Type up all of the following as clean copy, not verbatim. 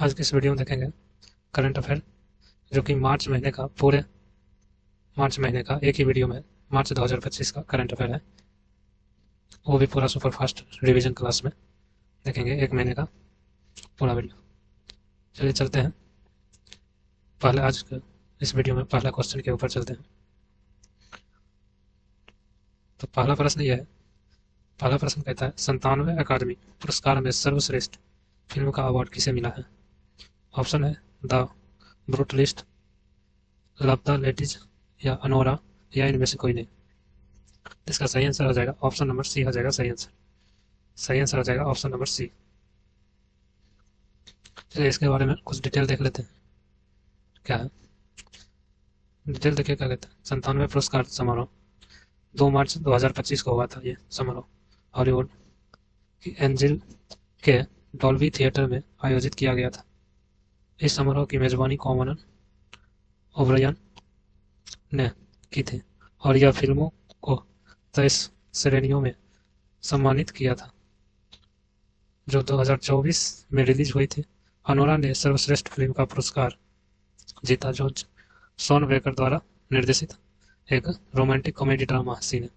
आज की इस वीडियो में देखेंगे करंट अफेयर जो कि मार्च महीने का पूरे मार्च महीने का एक ही वीडियो में मार्च 2025 का करंट अफेयर है। वो भी पूरा सुपर फास्ट रिवीजन क्लास में देखेंगे एक महीने का पूरा वीडियो। चलिए चलते हैं पहले आज के इस वीडियो में पहला क्वेश्चन के ऊपर चलते हैं। तो पहला प्रश्न कहता है 97वें अकादमी पुरस्कार में सर्वश्रेष्ठ फिल्म का अवार्ड किसे मिला है। ऑप्शन है the brutalist, love the ladies या अनोरा या इनमें से कोई नहीं। इसका सही आंसर हो जाएगा ऑप्शन नंबर सी हो जाएगा सही आंसर हो जाएगा ऑप्शन नंबर सी। चलिए इसके बारे में कुछ डिटेल देख लेते हैं क्या है। डिटेल देखिए क्या कहते हैं। 97वें पुरस्कार समारोह 2 मार्च 2025 को हुआ था। ये समारोह हॉलीवुड की एंजिल के डॉल्बी थिएटर में आयोजित किया गया था। इस समारोह की मेजबानी कॉमन ओब्रायन ने की थी और यह फिल्मों को 23 श्रेणियों में सम्मानित किया था जो 2024 में रिलीज हुई थी। अनोरा ने सर्वश्रेष्ठ फिल्म का पुरस्कार जीता जो शॉन बेकर द्वारा निर्देशित एक रोमांटिक कॉमेडी ड्रामा सीन है।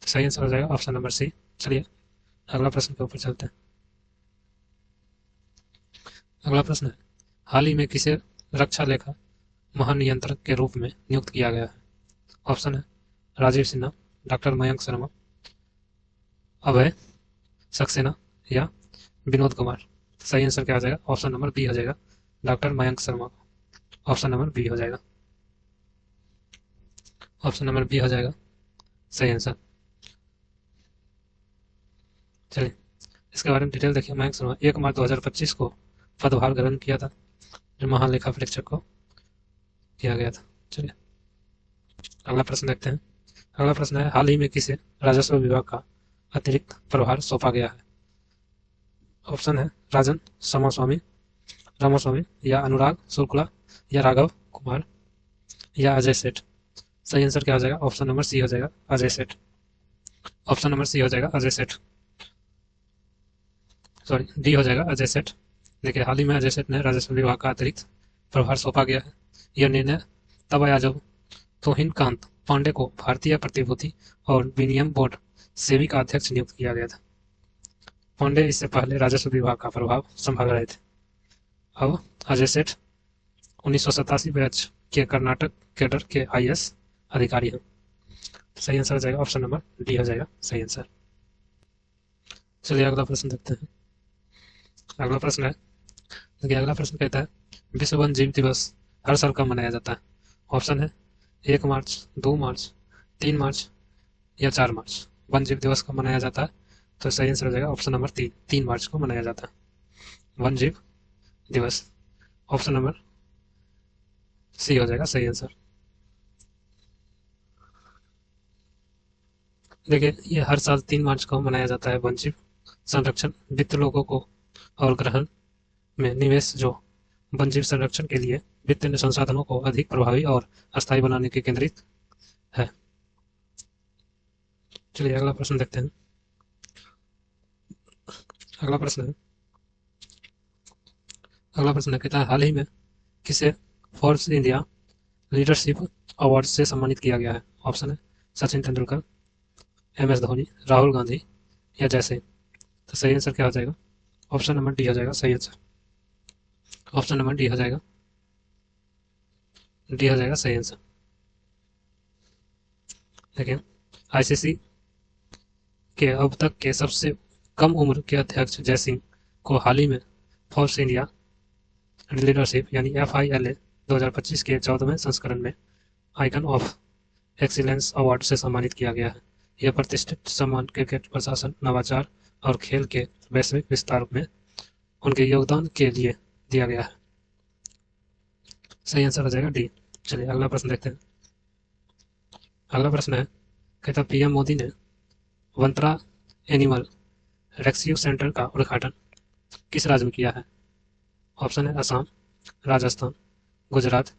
सही आंसर हो जाएगा ऑप्शन नंबर सी। चलिए अगला प्रश्न के ऊपर चलते हैं। अगला प्रश्न है हाल ही में किसे रक्षा लेखा महानियंत्रक के रूप में नियुक्त किया गया है। ऑप्शन है राजीव सिन्हा, डॉक्टर मयंक शर्मा, अभय सक्सेना या विनोद कुमार। सही आंसर क्या हो जाएगा ऑप्शन नंबर बी हो जाएगा doctor Mayank Sharma. Option number B हो जाएगा ऑप्शन नंबर बी हो जाएगा सही आंसर। चलिए इसके बारे में डिटेल देखिए। मयंक शर्मा 1 मार्च 2025 को पदभार ग्रहण किया था जो महालेखा परीक्षक को किया गया था। चलिए अगला प्रश्न देखते हैं। अगला प्रश्न है हाल ही में किसे राजस्व विभाग का अतिरिक्त प्रभार सौंपा गया है। ऑप्शन है राजन रामास्वामी या अनुराग शुक्ला या राघव कुमार या अजय सेठ। सही आंसर क्या हो जाएगा ऑप्शन नंबर सी हो जाएगा अजय सेठ। ऑप्शन नंबर सी हो जाएगा अजय सेठ, सॉरी डी हो जाएगा अजय सेठ। देखिए हाल ही में अजय सेठ ने राजस्व विभाग का अतिरिक्त प्रभार सौंपा गया है। यह निर्णय तब आया जब तोहिनकांत पांडे को भारतीय प्रतिभूति और विनिमय बोर्ड सेबी का अध्यक्ष नियुक्त किया गया था। पांडे इससे पहले राजस्व विभाग का प्रभाव संभाल रहे थे। अब अजय सेठ 1987 बैच के कर्नाटक कैडर के आईएएस अधिकारी हैं। सही आंसर हो जाएगा ऑप्शन नंबर डी हो जाएगा सही आंसर। चलिए अगला प्रश्न देखते हैं। अगला प्रश्न है देखिए अगला प्रश्न कहता है विश्व वन जीव दिवस हर साल कब मनाया जाता है। ऑप्शन है 1 मार्च, 2 मार्च, 3 मार्च या 4 मार्च। वन जीव दिवस कब मनाया जाता है तो सही आंसर हो जाएगा ऑप्शन नंबर 3 मार्च को मनाया जाता है वन जीव दिवस। ऑप्शन नंबर सी हो जाएगा सही आंसर। देखिए ये हर साल 3 मार्च को मनाया जाता है वन जीव संरक्षण वित्त लोगों को और ग्रहण में निवेश जो वन जीव संरक्षण के लिए वित्तीय संसाधनों को अधिक प्रभावी और अस्थायी बनाने के केंद्रित है। चलिए अगला प्रश्न देखते हैं। अगला प्रश्न है कहता है हाल ही में किसे फोर्ब्स इंडिया लीडरशिप अवार्ड से सम्मानित किया गया है। ऑप्शन है सचिन तेंदुलकर, एम एस धोनी, राहुल गांधी या जयसिंह। तो सही आंसर क्या हो जाएगा ऑप्शन नंबर डी हो जाएगा सही आंसर। ऑप्शन नंबर डी हो जाएगा सही आंसर। देखिए आईसीसी के अब तक के सबसे कम उम्र के अध्यक्ष जयसिंह को हाल ही में फोर्ब्स इंडिया लीडरशिप यानी FILA 2025 के 14वें संस्करण में आइकन ऑफ एक्सीलेंस अवार्ड से सम्मानित किया गया है। यह प्रतिष्ठित सम्मान क्रिकेट प्रशासन, नवाचार और खेल के वैश्विक विस्तार में उनके योगदान के लिए दिया गया है। सही आंसर हो जाएगा डी। चलिए अगला प्रश्न देखते हैं। अगला प्रश्न है कहता पीएम मोदी ने वंत्रा एनिमल रेस्क्यू सेंटर का उद्घाटन किस राज्य में किया है। ऑप्शन है असम, राजस्थान, गुजरात,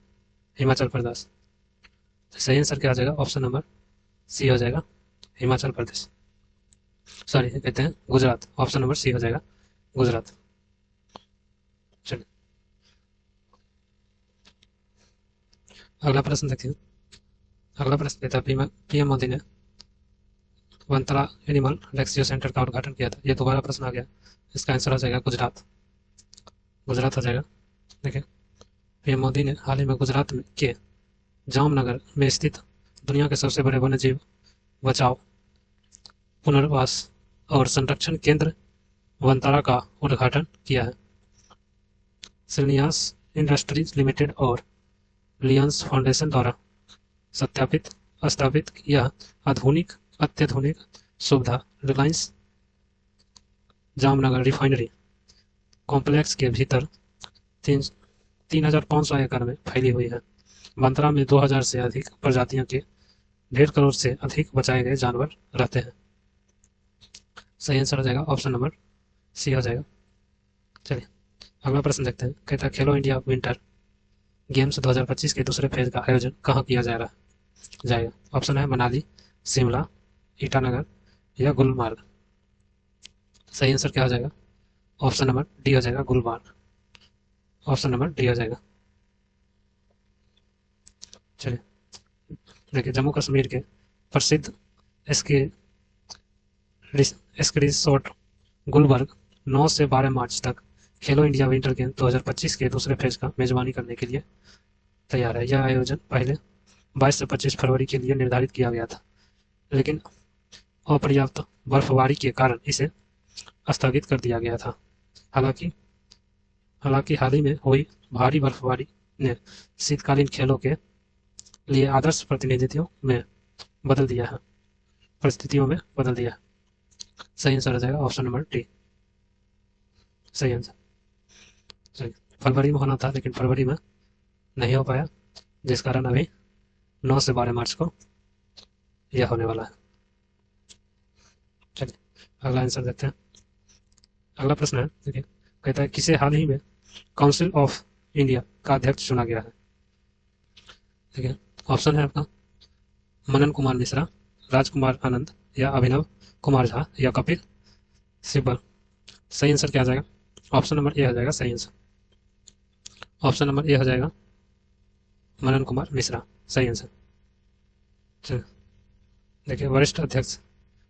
हिमाचल प्रदेश। सही आंसर क्या आ जाएगा ऑप्शन नंबर सी हो जाएगा हिमाचल प्रदेश, सॉरी कहते हैं गुजरात। ऑप्शन नंबर सी हो जाएगा गुजरात। अगला प्रश्न देखिए। अगला प्रश्न कहता है पीएम मोदी ने वनतला एनिमल रेस्क्यू सेंटर का उद्घाटन किया था। ये दोबारा प्रश्न आ गया। इसका आंसर आ जाएगा गुजरात। गुजरात आ जाएगा। देखिए, पीएम मोदी ने हाल ही में गुजरात में के जामनगर में स्थित दुनिया के सबसे बड़े वन्यजीव बचाव, पुनर्वास और संरक्षण केंद्र वनतारा का उद्घाटन किया है। श्रीनिवास इंडस्ट्रीज लिमिटेड और लियंस फाउंडेशन द्वारा स्थापित यह अत्याधुनिक सुविधा रिलायंस जामनगर रिफाइनरी कॉम्प्लेक्स के भीतर 3,500 एकड़ में फैली हुई है। वनतरा में 2,000 से अधिक प्रजातियों के 1.5 करोड़ से अधिक बचाए गए जानवर रहते हैं। सही आंसर हो जाएगा ऑप्शन नंबर सी हो जाएगा। चलिए अगला प्रश्न देखते हैं। कहता है खेलो इंडिया विंटर गेम्स 2025 के दूसरे फेज का आयोजन कहाँ किया जाएगा। ऑप्शन है मनाली, शिमला, ईटानगर या गुलमार्ग। सही आंसर क्या हो जाएगा? ऑप्शन नंबर डी हो जाएगा गुलमार्ग। ऑप्शन नंबर डी हो जाएगा। चलिए देखिए, जम्मू कश्मीर के प्रसिद्ध स्की रिसोर्ट गुलबर्ग 9 से 12 मार्च तक खेलो इंडिया विंटर गेम 2025 के दूसरे फेज का मेजबानी करने के लिए तैयार है। यह आयोजन पहले 22 से 25 फरवरी के लिए निर्धारित किया गया था, लेकिन अपर्याप्त बर्फबारी के कारण इसे स्थगित कर दिया गया था। हालांकि हाल ही में हुई भारी बर्फबारी ने शीतकालीन खेलों के लिए आदर्श परिस्थितियों में बदल दिया है। सही आंसर हो जाएगा ऑप्शन नंबर डी। सही आंसर। सही, फरवरी में होना था लेकिन फरवरी में नहीं हो पाया, जिस कारण अभी 9 से 12 मार्च को यह होने वाला है। चलिए अगला आंसर देखते हैं। अगला प्रश्न है, देखिए, कहता है किसे हाल ही में काउंसिल ऑफ इंडिया का अध्यक्ष चुना गया है। देखिए ऑप्शन है आपका मनन कुमार मिश्रा, राजकुमार आनंद या अभिनव कुमार झा या कपिल सिब्बल। सही आंसर क्या आ जाएगा? ऑप्शन नंबर ए हो जाएगा सही आंसर। ऑप्शन नंबर ए हो जाएगा मनन कुमार मिश्रा। सही आंसर। चलिए देखिए, वरिष्ठ अध्यक्ष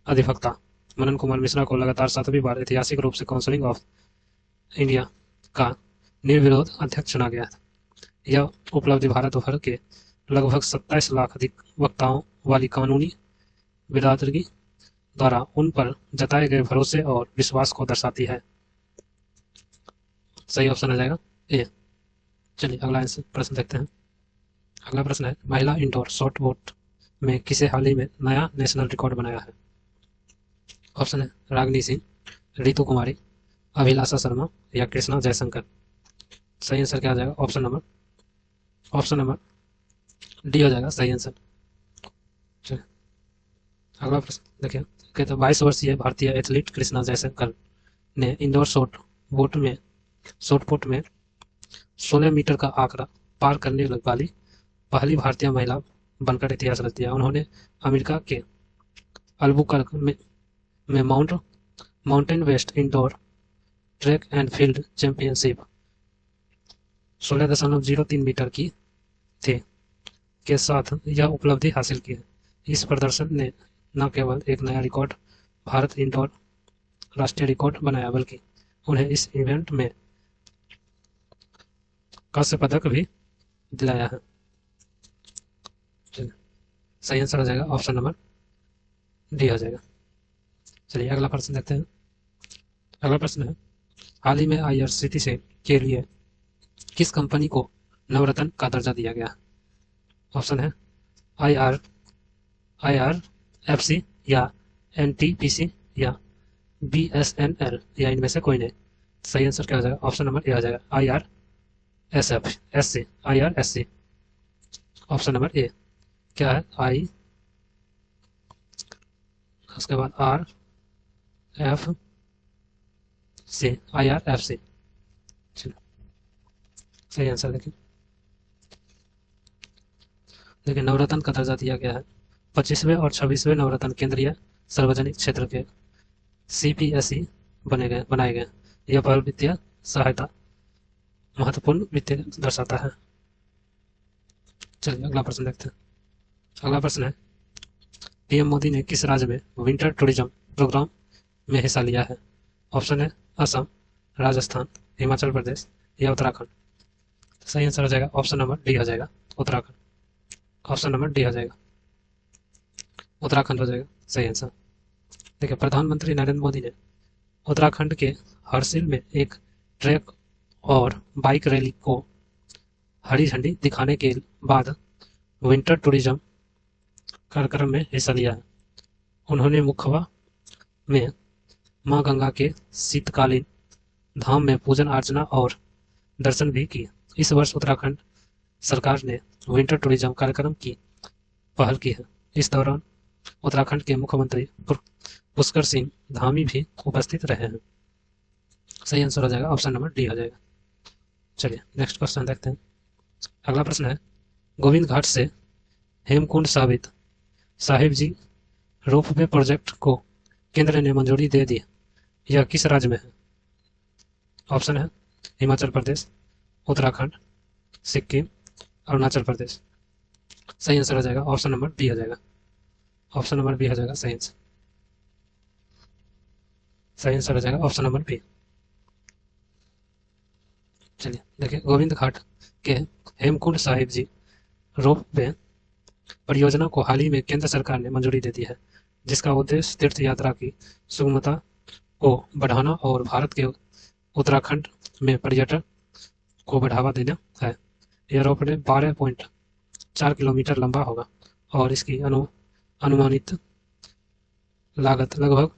अधिवक्ता मनन कुमार मिश्रा को लगातार 7वीं बार ऐतिहासिक रूप से काउंसिल ऑफ इंडिया का निर्विरोध अध्यक्ष चुना गया था। यह उपलब्धि भारत भर के लगभग 27 लाख अधिक वक्ताओं वाली कानूनी बिरादरी द्वारा उन पर जताए गए भरोसे और विश्वास को दर्शाती है। सही ऑप्शन आ जाएगा ए। चलिए अगला प्रश्न देखते हैं। अगला प्रश्न है, महिला इंडोर शॉर्ट बोट में किसे हाल ही में नया नेशनल रिकॉर्ड बनाया है। ऑप्शन है रागनी सिंह, रितु कुमारी, अभिलाषा शर्मा या कृष्णा जयशंकर। सही आंसर क्या आ जाएगा? ऑप्शन नंबर डी हो जाएगा सही आंसर। चलिए अगला प्रश्न देखिए, कहते हैं 22 वर्षीय भारतीय एथलीट कृष्णा जयशंकर ने इंडोर शॉर्ट पुट में 16 मीटर का आंकड़ा पार करने वाली पहली भारतीय महिला बनकर इतिहास रच दिया। उन्होंने अमेरिका के अल्बुकर्क में mountain west indoor track and field championship 16.03 metre की थे के साथ यह उपलब्धि हासिल की है। इस प्रदर्शन ने न केवल एक नया रिकॉर्ड भारत इंडोर राष्ट्रीय रिकॉर्ड बनाया, बल्कि उन्हें इस इवेंट में कांस्य पदक भी दिलाया है। सही आंसर हो जाएगा ऑप्शन नंबर डी हो जाएगा। चलिए अगला प्रश्न देखते हैं। अगला प्रश्न है, हाल ही में IRCTC के लिए किस कंपनी को नवरत्न का दर्जा दिया गया? ऑप्शन है IRFC या NTPC या BSNL या इनमें से कोई नहीं। सही आंसर क्या हो जाएगा? ऑप्शन नंबर ए हो जाएगा IRSC। ऑप्शन नंबर ए क्या है? आई, उसके बाद IRFC। चलिए सही आंसर देखिए नवरत्न का दर्जा दिया गया है 25वें और 26वें नवरत्न केंद्रीय सार्वजनिक क्षेत्र के CPSE बनाए गए। यह पहल वित्तीय सहायता महत्वपूर्ण वित्तीय दर्शाता है। चलिए अगला प्रश्न देखते हैं। अगला प्रश्न है, पीएम मोदी ने किस राज्य में विंटर टूरिज्म प्रोग्राम में हिस्सा लिया है? ऑप्शन है असम, राजस्थान, हिमाचल प्रदेश या उत्तराखंड। सही आंसर हो जाएगा ऑप्शन नंबर डी हो जाएगा उत्तराखंड। ऑप्शन नंबर डी हो जाएगा उत्तराखंड हो जाएगा सही आंसर। देखिए, प्रधानमंत्री नरेंद्र मोदी ने उत्तराखंड के हरसिल में एक ट्रैक और बाइक रैली को हरी झंडी दिखाने के बाद विंटर टूरिज्म कार्यक्रम में हिस्सा लिया है। उन्होंने मुखवा में मां गंगा के शीतकालीन धाम में पूजन अर्चना और दर्शन भी किए। इस वर्ष उत्तराखंड सरकार ने विंटर टूरिज्म कार्यक्रम की पहल की है। इस दौरान उत्तराखंड के मुख्यमंत्री पुष्कर सिंह धामी भी उपस्थित रहे हैं। सही आंसर हो जाएगा ऑप्शन नंबर डी हो जाएगा। चलिए नेक्स्ट क्वेश्चन देखते हैं। अगला प्रश्न है, गोविंद घाट से हेमकुंड साहिब जी रोपवे प्रोजेक्ट को केंद्र ने मंजूरी दे दी। यह किस राज्य में है? ऑप्शन है हिमाचल प्रदेश, उत्तराखंड, सिक्किम, अरुणाचल प्रदेश। सही आंसर हो जाएगा ऑप्शन नंबर बी हो जाएगा। ऑप्शन नंबर बी हो जाएगा सही आंसर। सही आंसर हो जाएगा ऑप्शन नंबर बी। चलिए देखिए, गोविंद घाट के हेमकुंड साहिब जी रोपवे परियोजना को हाल ही में केंद्र सरकार ने मंजूरी दे दी है, जिसका उद्देश्य तीर्थ यात्रा की सुगमता को बढ़ाना और भारत के उत्तराखंड में पर्यटन को बढ़ावा देना है। यह रोपवे 12.4 किलोमीटर लंबा होगा और इसकी अनुमानित लागत लगभग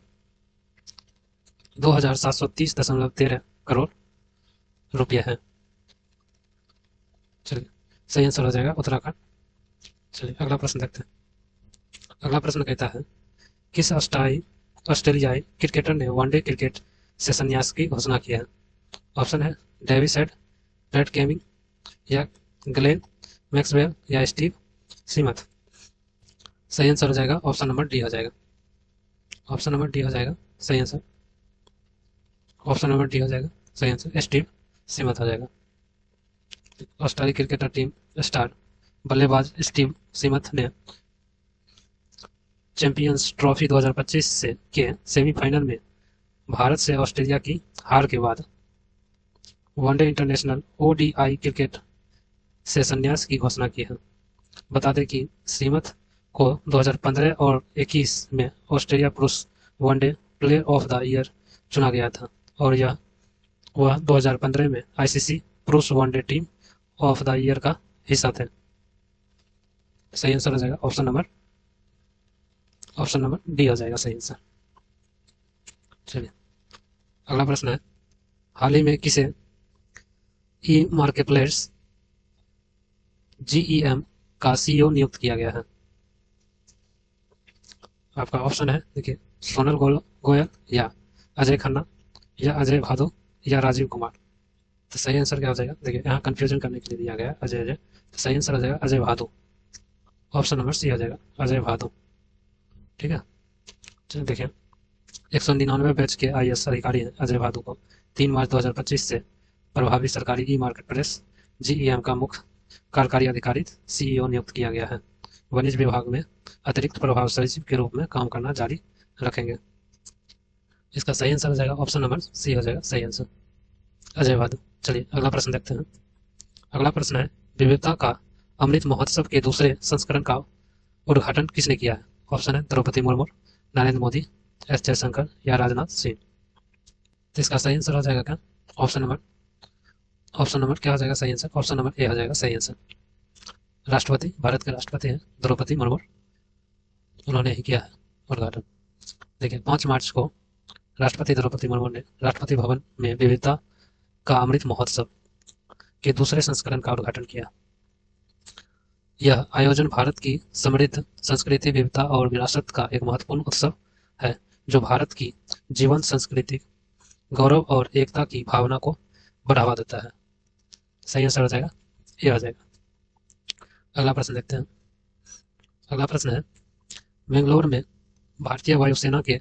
2,730.13 करोड़ रुपये है। चलिए सही आंसर हो जाएगा उत्तराखंड। चलिए अगला प्रश्न देखते हैं। अगला प्रश्न कहता है, किस ऑस्ट्रेलियाई क्रिकेटर ने वनडे क्रिकेट से संन्यास की घोषणा की है? ऑप्शन है डेविस हेड, पैट केमिंग या ग्लेन मैक्सवेल या स्टीव स्मिथ। सही आंसर हो जाएगा ऑप्शन नंबर डी हो जाएगा। ऑप्शन नंबर डी हो जाएगा सही आंसर। ऑप्शन नंबर डी हो जाएगा सही आंसर, स्टीव स्मिथ हो जाएगा। ऑस्ट्रेलियाई क्रिकेटर टीम स्टार बल्लेबाज स्टीव स्मिथ ने चैंपियंस ट्रॉफी 2025 के सेमीफाइनल में भारत से ऑस्ट्रेलिया की हार के बाद वनडे इंटरनेशनल ओडीआई क्रिकेट से संन्यास की घोषणा की है। बता दें कि स्मिथ को 2015 और 21 में ऑस्ट्रेलिया पुरुष one day player of the year चुना गया था और वह 2015 में आईसीसी पुरुष one day team of the year का हिस्सा थे। सही आंसर हो जाएगा ऑप्शन नंबर डी हो जाएगा सही आंसर। चलिए अगला प्रश्न है, हाल ही में किसे ई मार्केटप्लेस जीईएम का सीईओ नियुक्त किया गया है? आपका ऑप्शन है, देखिए, सोनल गोयल या अजय खन्ना या अजय भादु या राजीव कुमार। तो सही आंसर क्या हो जाएगा? देखिए, यहाँ कंफ्यूजन करने के लिए दिया गया है अजय। तो सही आंसर हो जाएगा Ajay Bhadu. Option number C हो जाएगा अजय भादु। ठीक है, चलिए देखिए, 199 बैच के आईएएस अधिकारी हैं अजय भादु को 3 मार्च 2025 से प्रभावी सरकारी ई मार्केट प्लेस जीईएम का मुख्य कार्यकारी अधिकारी सीईओ नियुक्त किया गया है। वाणिज्य विभाग में अतिरिक्त प्रभाव सचिव के रूप में काम करना जारी रखेंगे। इसका सही आंसर हो जाएगा ऑप्शन नंबर सी हो जाएगा सही आंसर, अजय भादु। चलिए अगला प्रश्न देखते हैं। अगला प्रश्न है, विविधता का अमृत महोत्सव के दूसरे संस्करण का उद्घाटन किसने किया है? ऑप्शन है द्रौपदी मुर्मू, नरेंद्र मोदी, एस जयशंकर या राजनाथ सिंह। तो इसका सही आंसर हो जाएगा क्या? ऑप्शन नंबर क्या हो जाएगा सही आंसर? ऑप्शन नंबर ए हो जाएगा सही आंसर। राष्ट्रपति, भारत के राष्ट्रपति हैं द्रौपदी मुर्मू, उन्होंने ही किया है उद्घाटन। देखिए, 5 मार्च को राष्ट्रपति द्रौपदी मुर्मू ने राष्ट्रपति भवन में विविधता का अमृत महोत्सव के दूसरे संस्करण का उद्घाटन किया। यह आयोजन भारत की समृद्ध संस्कृति, विविधता और विरासत का एक महत्वपूर्ण उत्सव है, जो भारत की जीवंत संस्कृति, गौरव और एकता की भावना को बढ़ावा देता है। सही आंसर हो जाएगा ये हो जाएगा। अगला प्रश्न देखते हैं। अगला प्रश्न है, बेंगलोर में भारतीय वायुसेना के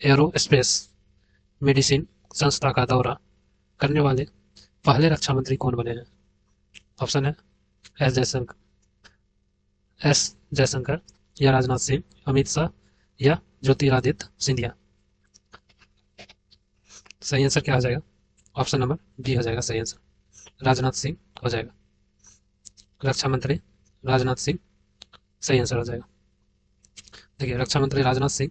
एरोस्पेस मेडिसिन संस्था का दौरा करने वाले पहले रक्षा मंत्री कौन बने हैं? ऑप्शन है एस जयशंकर, एस जयशंकर या राजनाथ सिंह, अमित शाह या ज्योतिरादित्य सिंधिया। सही आंसर क्या हो जाएगा? ऑप्शन नंबर बी हो जाएगा सही आंसर, राजनाथ सिंह हो जाएगा। रक्षा मंत्री राजनाथ सिंह सही आंसर हो जाएगा। देखिए, रक्षा मंत्री राजनाथ सिंह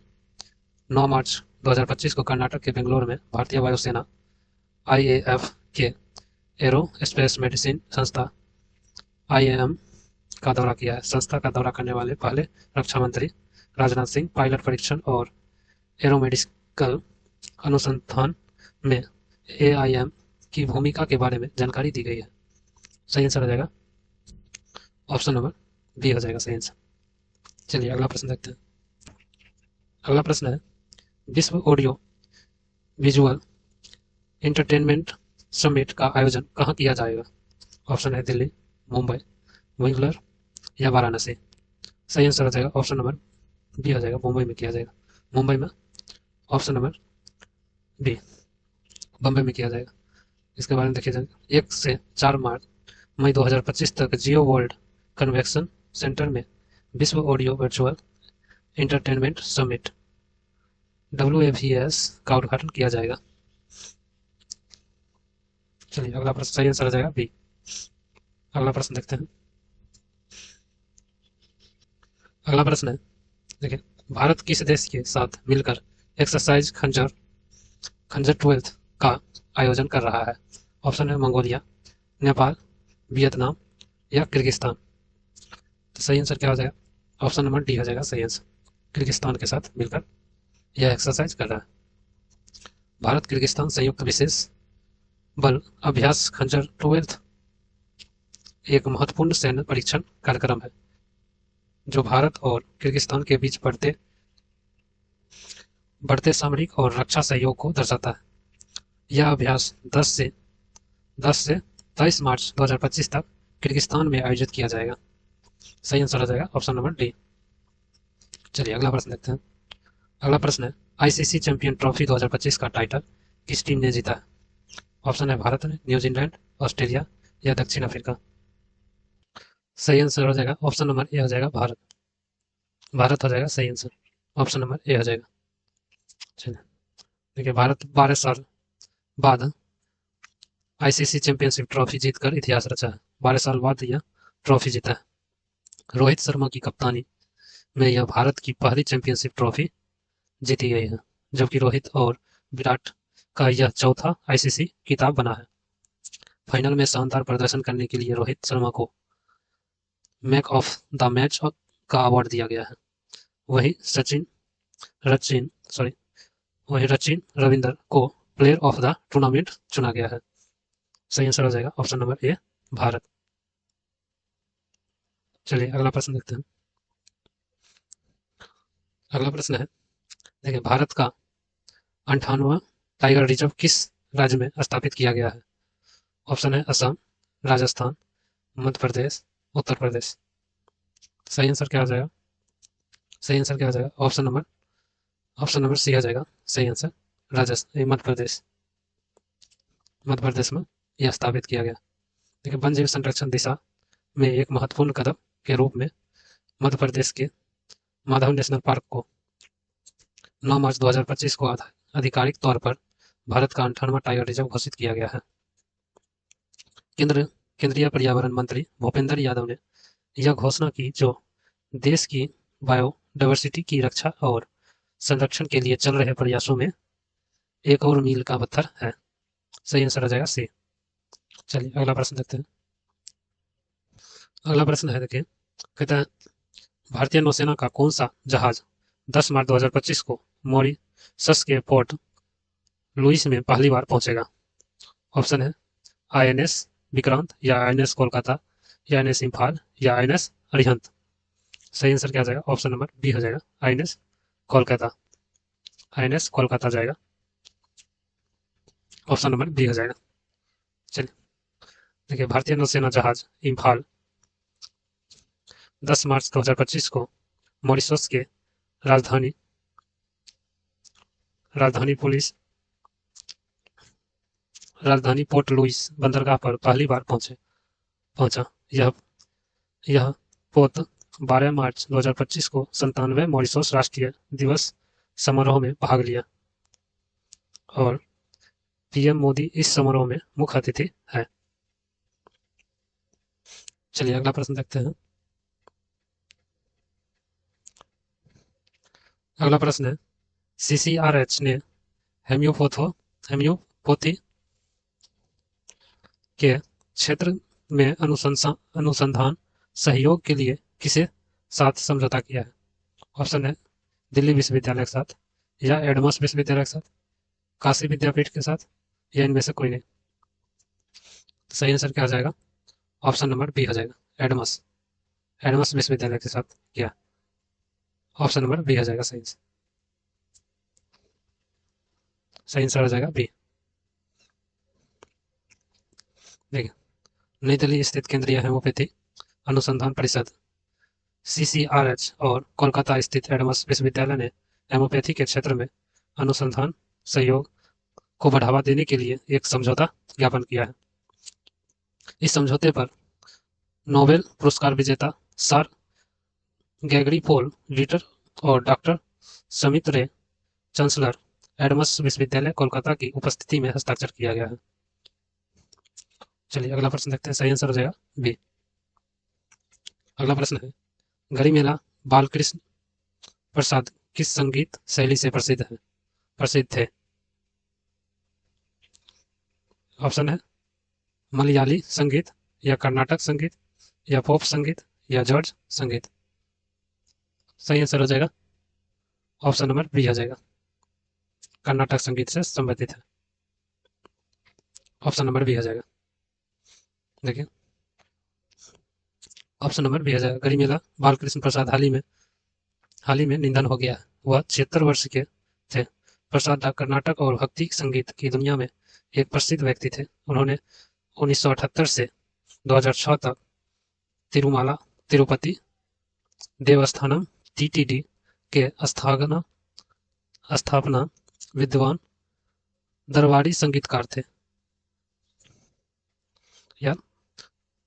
9 मार्च 2025 को कर्नाटक के बेंगलोर में भारतीय वायुसेना आईएएफ के एरो स्पेस मेडिसिन संस्था आईएएम का दौरा किया है। संस्था का दौरा करने वाले पहले रक्षा मंत्री राजनाथ सिंह पायलट परीक्षण और एरोमेडिकल अनुसंधान में एआईएम की भूमिका के बारे में जानकारी दी गई है। सही आंसर हो जाएगा ऑप्शन नंबर बी हो जाएगा सही आंसर। चलिए अगला प्रश्न देखते हैं। अगला प्रश्न है, विश्व ऑडियो विजुअल एंटरटेनमेंट समिट का आयोजन कहाँ किया जाएगा? ऑप्शन है दिल्ली, मुंबई, बेंगलोर या वाराणसी। सही आंसर हो जाएगा ऑप्शन नंबर बी हो जाएगा, मुंबई में किया जाएगा। मुंबई में ऑप्शन नंबर बी, बम्बई में किया जाएगा। इसके बारे में देखिए जाए, 1 से 4 मई 2025 तक जियो वर्ल्ड कन्वेंशन सेंटर में विश्व audio virtual entertainment summit WAVS का उद्घाटन किया जाएगा। चलिए अगला प्रश्न, सही आंसर हो जाएगा बी। अगला प्रश्न देखते हैं। अगला प्रश्न है, देखिए, भारत किस देश के साथ मिलकर एक्सरसाइज खंजर 12 का आयोजन कर रहा है? ऑप्शन है मंगोलिया, नेपाल, वियतनाम या किर्गिस्तान। तो सही आंसर क्या हो जाएगा? ऑप्शन नंबर डी हो जाएगा सही आंसर, किर्गिस्तान के साथ मिलकर यह एक्सरसाइज कर रहा है। भारत किर्गिस्तान संयुक्त विशेष बल अभ्यास खंजर 12 एक महत्वपूर्ण सैन्य परीक्षण कार्यक्रम है जो भारत और किर्गिस्तान के बीच बढ़ते सामरिक और रक्षा सहयोग को दर्शाता है। यह अभ्यास 10 से 23 मार्च 2025 तक किर्गिस्तान में आयोजित किया जाएगा। सही आंसर हो जाएगा ऑप्शन नंबर डी। चलिए अगला प्रश्न देखते हैं। अगला प्रश्न है, आईसीसी चैंपियन ट्रॉफी 2025 का टाइटल किस टीम ने जीता है? ऑप्शन है भारत ने, न्यूजीलैंड, ऑस्ट्रेलिया या दक्षिण अफ्रीका। सही आंसर हो जाएगा ऑप्शन नंबर ए हो जाएगा भारत। भारत हो जाएगा सही आंसर, ऑप्शन नंबर ए हो जाएगा। चलिए देखिए, भारत 12 साल बाद आईसीसी चैंपियनशिप ट्रॉफी जीतकर इतिहास रचा है। 12 साल बाद यह ट्रॉफी जीता है। रोहित शर्मा की कप्तानी में यह भारत की पहली चैंपियनशिप ट्रॉफी जीती गई है, जबकि रोहित और विराट का यह चौथा आईसीसी खिताब बना है। फाइनल में शानदार प्रदर्शन करने के लिए रोहित शर्मा को मैन ऑफ द मैच का अवार्ड दिया गया है। वही रचिन रविंदर को प्लेयर ऑफ द टूर्नामेंट चुना गया है। सही आंसर हो जाएगा ऑप्शन नंबर ए भारत। चलिए अगला प्रश्न देखते हैं। अगला प्रश्न है, देखिए, भारत का 58वां टाइगर रिजर्व किस राज्य में स्थापित किया गया है? ऑप्शन है असम, राजस्थान, मध्य प्रदेश, उत्तर प्रदेश। सही आंसर क्या हो जाएगा? सही आंसर क्या हो जाएगा? ऑप्शन नंबर सी हो जाएगा सही आंसर, राजस्थान, मध्य प्रदेश। मध्य प्रदेश में यह स्थापित किया गया। देखिए, वन जीव संरक्षण दिशा में एक महत्वपूर्ण कदम के रूप में मध्य प्रदेश के माधव नेशनल पार्क को 9 मार्च 2025 को आधिकारिक तौर पर भारत का 58वां टाइगर रिजर्व घोषित किया गया है। केंद्रीय पर्यावरण मंत्री भूपेंद्र यादव ने यह घोषणा की, जो देश की बायोडायवर्सिटी की रक्षा और संरक्षण के लिए चल रहे प्रयासों में एक और मील का पत्थर है। सही आंसर हो जाएगा सी। चलिए अगला प्रश्न देखते हैं। अगला प्रश्न है, देखिए, कहता है, भारतीय नौसेना का कौन सा जहाज 10 मार्च 2025 को मॉरिशस के पोर्ट लुइस में पहली बार पहुंचेगा? ऑप्शन है आईएनएस विक्रांत या आईएनएस कोलकाता या आईएनएस इम्फाल या आईएनएस अरिहंत। सही आंसर क्या जाएगा? ऑप्शन नंबर बी हो जाएगा आईएनएस कोलकाता। आईएनएस कोलकाता जाएगा, ऑप्शन नंबर बी हो जाएगा। चलिए देखिए, भारतीय नौसेना जहाज इम्फाल 10 मार्च 2025 को मॉरिशस के राजधानी पोर्ट लुइस बंदरगाह पर पहली बार पहुंचा। यह यह पोत 12 मार्च 2025 को 97वें मॉरिशस राष्ट्रीय दिवस समारोह में भाग लिया और पीएम मोदी इस समारोह में मुख्य अतिथि है। चलिए अगला प्रश्न देखते हैं। अगला प्रश्न है, CCRH ने हेम्योपैथी के क्षेत्र में अनुसंधान सहयोग के लिए किसे साथ समझौता किया है? ऑप्शन है दिल्ली विश्वविद्यालय के साथ, या एडमस विश्वविद्यालय के साथ, काशी विद्यापीठ के साथ, या इनमें से कोई नहीं। तो सही आंसर क्या हो जाएगा? ऑप्शन नंबर बी हो जाएगा, एडमस विश्वविद्यालय के साथ किया। ऑप्शन नंबर बी हो जाएगा सही आंसर हो जाएगा बी। देखिए, नई दिल्ली स्थित केंद्रीय होम्योपैथी अनुसंधान परिषद CCRH और कोलकाता स्थित एडमस विश्वविद्यालय ने होम्योपैथी के क्षेत्र में अनुसंधान सहयोग को बढ़ावा देने के लिए एक समझौता ज्ञापन किया है। इस समझौते पर नोबेल पुरस्कार विजेता सर ग्रेगरी पोल रिटर और डॉक्टर समित रे, चांसलर एडमस विश्वविद्यालय कोलकाता की उपस्थिति में हस्ताक्षर किया गया है। चलिए अगला प्रश्न देखते हैं। सही आंसर हो जाएगा बी। अगला प्रश्न है, गरिमेला बालकृष्ण प्रसाद किस संगीत शैली से प्रसिद्ध थे? ऑप्शन है मलयाली संगीत, या कर्नाटक संगीत, या पॉप संगीत, या जॉर्ज संगीत। सही आंसर हो जाएगा ऑप्शन नंबर बी हो जाएगा, कर्नाटक संगीत से संबंधित है। ऑप्शन नंबर बी हो जाएगा। देखिए, ऑप्शन नंबर बी हो जाएगा। गरिमेला बालकृष्ण प्रसाद हाल ही में निधन हो गया है। वह 76 वर्ष के थे। प्रसाद कर्नाटक और भक्ति संगीत की दुनिया में एक प्रसिद्ध व्यक्ति थे। उन्होंने 1978 से 2006 तक तिरुमाला तिरुपति देवस्थानम TTD के स्थापना विद्वान दरबारी संगीतकार थे, या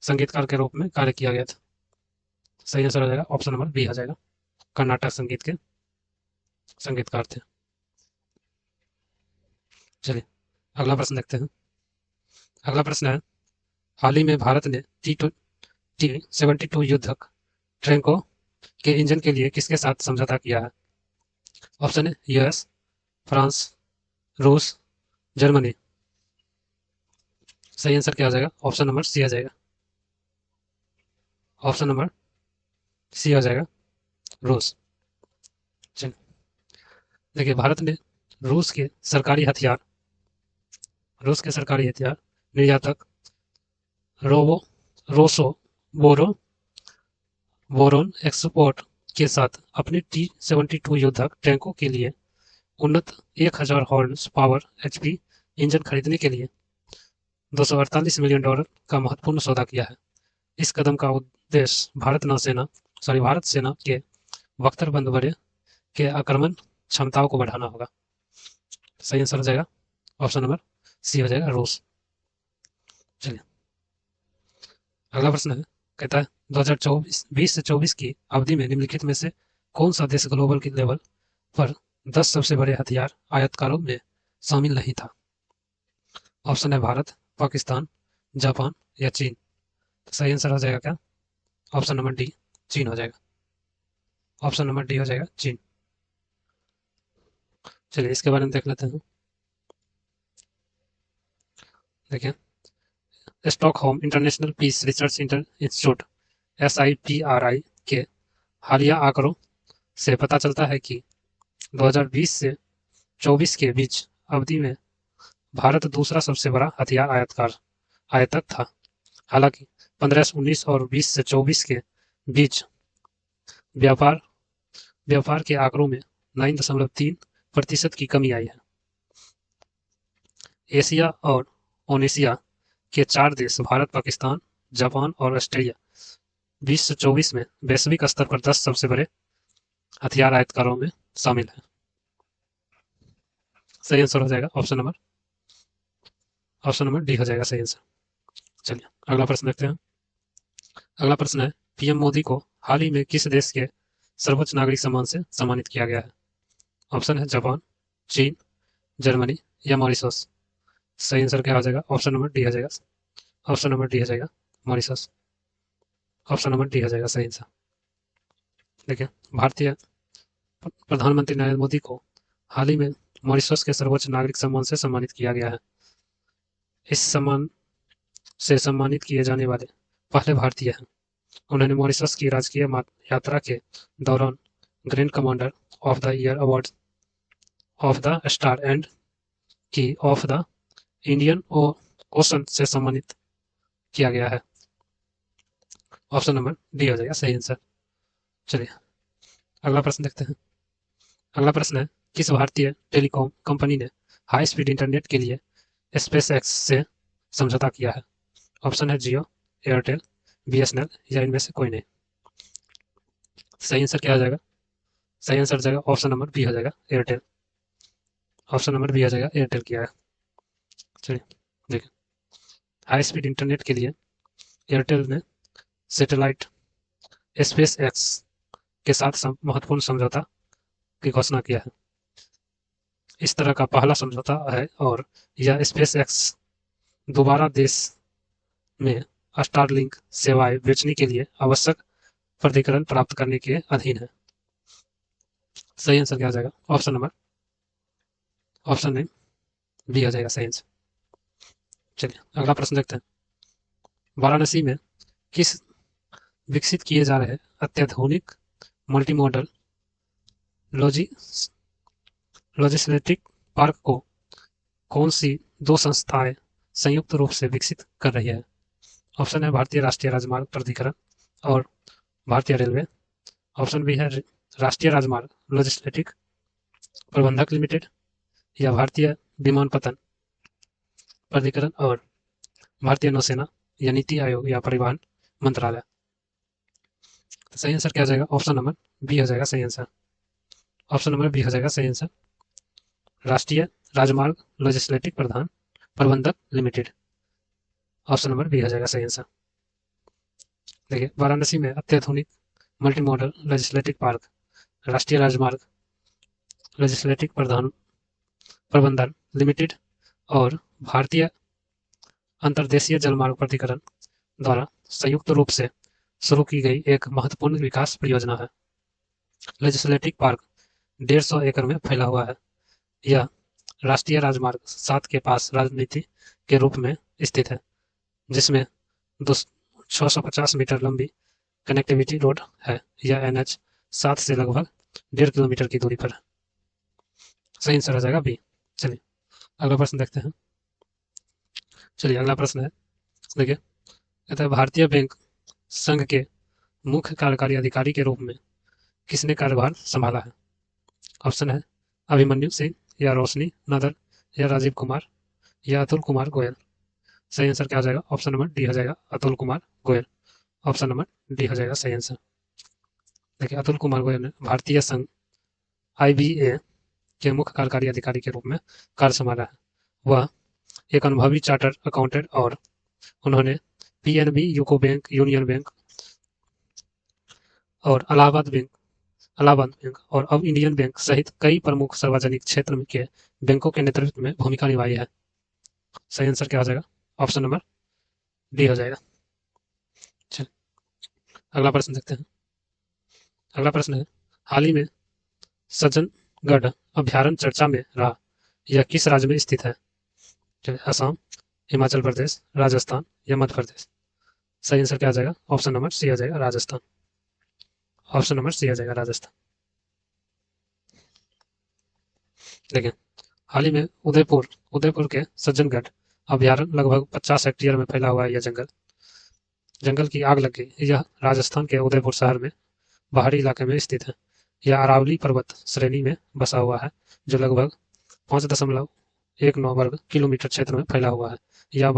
संगीतकार के रूप में कार्य किया गया था। सही आंसर हो जाएगा ऑप्शन नंबर बी हो जाएगा, कर्नाटक संगीत के संगीतकार थे। चलिए अगला प्रश्न देखते हैं। अगला प्रश्न है, हाल ही में भारत ने T-72 युद्धक ट्रैंको के इंजन के लिए किसके साथ समझौता किया है? ऑप्शन है US, फ्रांस, रूस, जर्मनी। सही आंसर क्या हो जाएगा? ऑप्शन नंबर सी आ जाएगा। ऑप्शन नंबर सी हो जाएगा, रूस। चलिए देखिए, भारत ने रूस के सरकारी हथियार निर्यातक रोसो बोरोन एक्सपोर्ट के साथ अपने T-72 युद्धक टैंकों के लिए उन्नत 1000 हॉर्स पावर HP इंजन खरीदने के लिए $248 मिलियन का महत्वपूर्ण सौदा किया है। इस कदम का उद्देश्य भारत सेना के बख्तर बंदूबड़े के आक्रमण क्षमताओं को बढ़ाना होगा। सही आंसर हो जाएगा ऑप्शन नंबर सी हो जाएगा, रूस। चलिए अगला प्रश्न है, कहता है 2020 से 24 की अवधि में निम्नलिखित में से कौन सा देश ग्लोबल की लेवल पर 10 सबसे बड़े हथियार आयातकारों में शामिल नहीं था? ऑप्शन है भारत, पाकिस्तान, जापान, या चीन। तो सही आंसर हो जाएगा क्या? ऑप्शन नंबर डी, चीन हो जाएगा। ऑप्शन नंबर डी हो जाएगा, चीन। चलिए इसके बारे में देख लेते हैं। देखिए, Stockholm international peace research institute SIPRI के हालिया आंकड़ों से पता चलता है कि 2020 से 24 के बीच अवधि में भारत दूसरा सबसे बड़ा हथियार आयातक था। हालांकि 15 से 19 और 20 से 24 के बीच व्यापार के आंकड़ों में 9.3% की कमी आई है। एशिया और ओनेशिया के 4 देश भारत, पाकिस्तान, जापान और ऑस्ट्रेलिया 20 से 24 में वैश्विक स्तर पर 10 सबसे बड़े हथियार आयातकारों में शामिल हैं। सही आंसर हो जाएगा ऑप्शन नंबर डी हो जाएगा सही आंसर। चलिए अगला प्रश्न देखते हैं। अगला प्रश्न है, पीएम मोदी को हाल ही में किस देश के सर्वोच्च नागरिक सम्मान से सम्मानित किया गया है? ऑप्शन है जापान, चीन, जर्मनी या मॉरिशस। सही आंसर क्या हो जाएगा? ऑप्शन नंबर डी हो जाएगा। ऑप्शन नंबर डी हो जाएगा मॉरिशस। ऑप्शन नंबर डी हो जाएगा सही आंसर। देखिए, भारतीय प्रधानमंत्री नरेंद्र मोदी को हाल ही में मॉरिशस के सर्वोच्च नागरिक सम्मान से सम्मानित किया गया है। इस सम्मान से सम्मानित किए जाने वाले पहले भारतीय हैं। उन्होंने मॉरिशस की राजकीय यात्रा के दौरान grand commander of the year award of the star and की ऑफ द इंडियन ओशन से सम्मानित किया गया है। ऑप्शन नंबर डी हो जाएगा सही आंसर। चलिए अगला प्रश्न देखते हैं। अगला प्रश्न है, किस भारतीय टेलीकॉम कंपनी ने हाई स्पीड इंटरनेट के लिए स्पेस एक्स से समझौता किया है? ऑप्शन है जियो, एयरटेल, बीएसएनएल या इनमें से कोई नहीं। सही आंसर क्या हो जाएगा? सही आंसर हो जाएगा ऑप्शन नंबर बी हो जाएगा एयरटेल। ऑप्शन नंबर बी हो जाएगा एयरटेल किया है। चलिए देखिए, हाई स्पीड इंटरनेट के लिए एयरटेल ने सैटेलाइट स्पेस एक्स के साथ महत्वपूर्ण समझौता की घोषणा किया है। इस तरह का पहला समझौता है और यह स्पेस एक्स दोबारा देश में स्टारलिंक सेवाएं बेचने के लिए आवश्यक प्राधिकरण प्राप्त करने के अधीन है। सही आंसर क्या हो जाएगा? ऑप्शन नंबर ऑप्शन में बी हो जाएगा सही आंसर। चलिए अगला प्रश्न देखते हैं। वाराणसी में किस विकसित किए जा रहे अत्याधुनिक मल्टी मॉडल लॉजिस्टिक पार्क को कौन सी दो संस्थाएं संयुक्त रूप से विकसित कर रही है? ऑप्शन है भारतीय राष्ट्रीय राजमार्ग प्राधिकरण और भारतीय रेलवे। ऑप्शन बी है राष्ट्रीय राजमार्ग लॉजिस्टिक प्रबंधक लिमिटेड या भारतीय विमानपत्तन प्राधिकरण और भारतीय नौसेना या नीति आयोग या परिवहन मंत्रालय। तो सही आंसर क्या हो जाएगा? ऑप्शन नंबर बी हो जाएगा सही आंसर। ऑप्शन नंबर बी हो जाएगा सही आंसर, राष्ट्रीय राजमार्ग लॉजिस्टिक प्रबंधक लिमिटेड। ऑप्शन नंबर बी हो जाएगा सही आंसर। देखिए, वाराणसी में अत्याधुनिक मल्टी मॉडल लॉजिस्टिक पार्क, राष्ट्रीय राजमार्ग लॉजिस्टिक प्रबंधन लिमिटेड और भारतीय अंतर्देशीय जलमार्ग प्राधिकरण द्वारा संयुक्त रूप से शुरू की गई एक महत्वपूर्ण विकास परियोजना है। लॉजिस्टिक पार्क 150 एकड़ में फैला हुआ है। यह राष्ट्रीय राजमार्ग 7 के पास राजनीति के रूप में स्थित है, जिसमें 650 मीटर लंबी कनेक्टिविटी रोड है। यह NH 7 से लगभग 1.5 किलोमीटर की दूरी पर है। सही आंसर हो जाएगा बी। चलिए अगला प्रश्न देखते हैं। चलिए अगला प्रश्न है, देखिए, कहता है भारतीय बैंक संघ के मुख्य कार्यकारी अधिकारी के रूप में किसने कार्यभार संभाला है? ऑप्शन है अभिमन्यु सिंह या रोशनी नदर या राजीव कुमार या अतुल कुमार गोयल। सही आंसर क्या हो जाएगा? ऑप्शन नंबर डी हो जाएगा Atul Kumar Goyal. Option number D हो जाएगा सही आंसर। देखिए, अतुल कुमार गोयल ने भारतीय संघ IBA के मुख्य कार्यकारी अधिकारी के रूप में कार्य संभाला है। वह एक अनुभवी चार्टर्ड अकाउंटेंट और उन्होंने PNB, UCO bank, union bank और इलाहाबाद बैंक और अब इंडियन बैंक सहित कई प्रमुख सार्वजनिक क्षेत्र के बैंकों के नेतृत्व में भूमिका निभाई है। सही आंसर क्या हो जाएगा? ऑप्शन नंबर डी हो जाएगा। चलिए अगला प्रश्न देखते हैं। अगला प्रश्न है, हाल ही में सज्जनगढ़ अभ्यारण्य चर्चा में रहा, यह किस राज्य में स्थित है? चलिए, असम, हिमाचल प्रदेश, राजस्थान या मध्य प्रदेश। सही आंसर क्या आ जाएगा? ऑप्शन नंबर सी आ जाएगा राजस्थान। ऑप्शन नंबर सी आ जाएगा राजस्थान। देखिए, हाल ही में उदयपुर के सज्जनगढ़ अभ्यारण्य लगभग 50 हेक्टेयर में फैला हुआ है। यह जंगल की आग लग गई। यह राजस्थान के उदयपुर शहर में बाहरी इलाके में स्थित है। यह अरावली पर्वत श्रेणी में बसा हुआ है, जो लगभग 5.19 वर्ग किलोमीटर क्षेत्र में फैला हुआ है। यह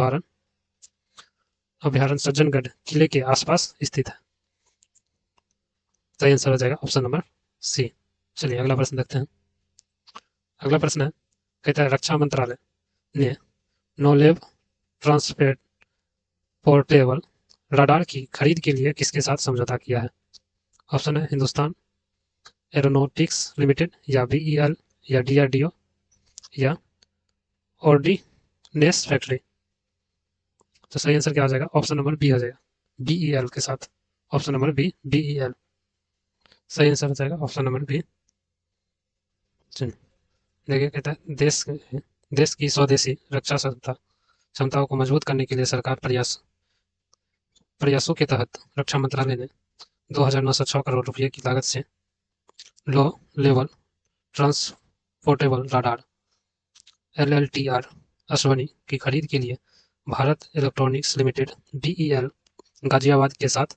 अभ्यारण्य सज्जनगढ़ किले के आसपास स्थित है। सही आंसर हो जाएगा ऑप्शन नंबर सी। चलिए अगला प्रश्न देखते हैं। अगला प्रश्न है, कहता है रक्षा मंत्रालय ने नो लेब ट्रांसपोर्टेबल रडार की खरीद के लिए किसके साथ समझौता किया है? ऑप्शन है हिंदुस्तान एरोनॉटिक्स लिमिटेड या बीईएल या डीआरडीओ या ऑर्डिनेंस फैक्ट्री। तो सही आंसर क्या हो जाएगा? ऑप्शन नंबर बी हो जाएगा, बीईएल के साथ। ऑप्शन नंबर बी, बीईएल सही आंसर हो जाएगा, ऑप्शन नंबर बी। चलिए देखिए, कहता है देश की स्वदेशी रक्षा क्षमताओं को मजबूत करने के लिए सरकार प्रयासों के तहत रक्षा मंत्रालय ने 2,906 करोड़ रुपए की लागत से low level transportable radar LLTR Ashwani की खरीद के लिए Bharat electronics limited BEL Ghaziabad के साथ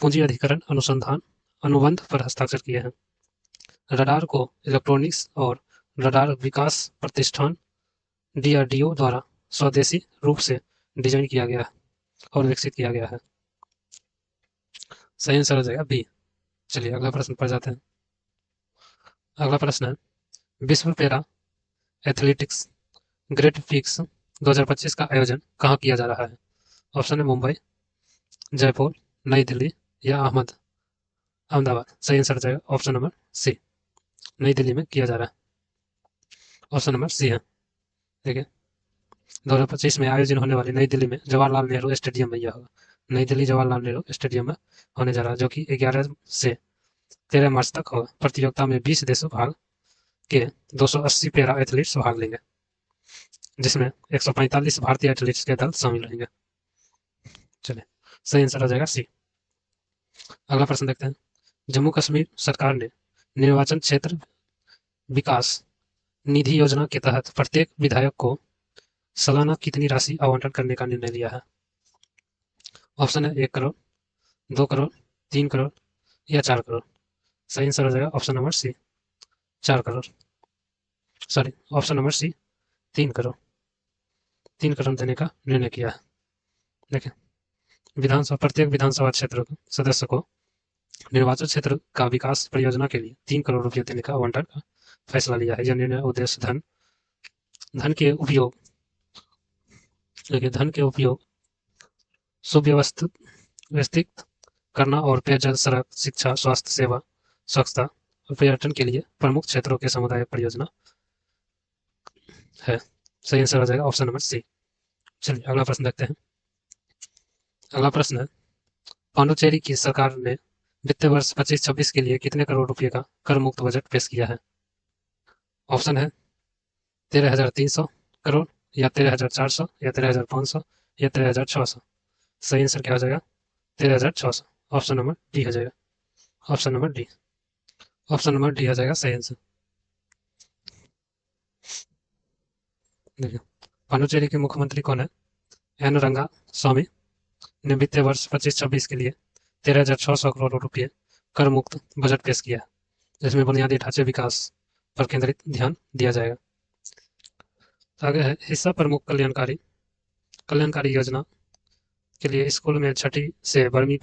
पूंजी अधिग्रहण अनुसंधान अनुबंध पर हस्ताक्षर किए हैं। रडार को इलेक्ट्रॉनिक्स और रडार विकास प्रतिष्ठान DRDO द्वारा स्वदेशी रूप से डिजाइन किया गया है और विकसित किया गया है। सही आंसर हो जाएगा बी। चलिए अगला प्रश्न पर जाते हैं। अगला प्रश्न है, विश्व पैरा एथलेटिक्स ग्रेट पिक्स 2025 का आयोजन कहाँ किया जा रहा है? ऑप्शन है मुंबई, जयपुर, नई दिल्ली या अहमदाबाद। सही आंसर हो जाएगा ऑप्शन नंबर सी, नई दिल्ली में किया जा रहा है। ऑप्शन नंबर सी है। देखिए 2025 में आयोजन होने वाली नई दिल्ली में जवाहरलाल नेहरू स्टेडियम में यह होगा। नई दिल्ली जवाहरलाल नेहरू स्टेडियम में होने जा रहा है, जो कि 11 से 13 मार्च तक होगा। प्रतियोगिता में 20 देशों भाग के 280 पैरा एथलीट्स भाग लेंगे, जिसमें 145 भारतीय एथलीट्स के दल शामिल रहेंगे। चलिए सही आंसर हो जाएगा सी। अगला प्रश्न देखते हैं। जम्मू कश्मीर सरकार ने निर्वाचन क्षेत्र विकास निधि योजना के तहत प्रत्येक विधायक को सालाना कितनी राशि आवंटन करने का निर्णय लिया है? ऑप्शन है 1 करोड़, 2 करोड़, 3 करोड़ या 4 करोड़। सही आंसर हो जाएगा option number C, 4 crore. Sorry, option number C, 3 crore. 3 crore देने का निर्णय किया है। देखिए प्रत्येक विधानसभा क्षेत्र सदस्य को निर्वाचन क्षेत्र का विकास परियोजना के लिए 3 करोड़ रुपये देने का आवंटन का फैसला लिया है। यह निर्णय उद्देश्य धन के उपयोग सुव्यवस्थित करना और पेयजल, सड़क, शिक्षा, स्वास्थ्य सेवा, स्वच्छता और पर्यटन के लिए प्रमुख क्षेत्रों के सामुदायिक परियोजना है। सही आंसर हो जाएगा ऑप्शन नंबर सी। चलिए अगला प्रश्न देखते हैं। अगला प्रश्न है, पांडुचेरी की सरकार ने वित्तीय वर्ष 25-26 के लिए कितने करोड़ रुपए का कर मुक्त बजट पेश किया है? ऑप्शन है 13,300 करोड़ या 13,400 या 13,500 या 13,600। सही आंसर क्या हो जाएगा? 13,600। ऑप्शन नंबर डी हो जाएगा, option number D. Option number D हो जाएगा सही आंसर। देखिए पांडुचेरी के मुख्यमंत्री कौन है? एन रंगा स्वामी ने वित्तीय वर्ष 25-26 के लिए 13,600 करोड़ रुपए कर मुक्त बजट पेश किया, जिसमें बुनियादी ढांचे विकास पर केंद्रित ध्यान दिया जाएगा। आगे है हिस्सा प्रमुख कल्याणकारी योजना के लिए स्कूल में 6ठी से 12वीं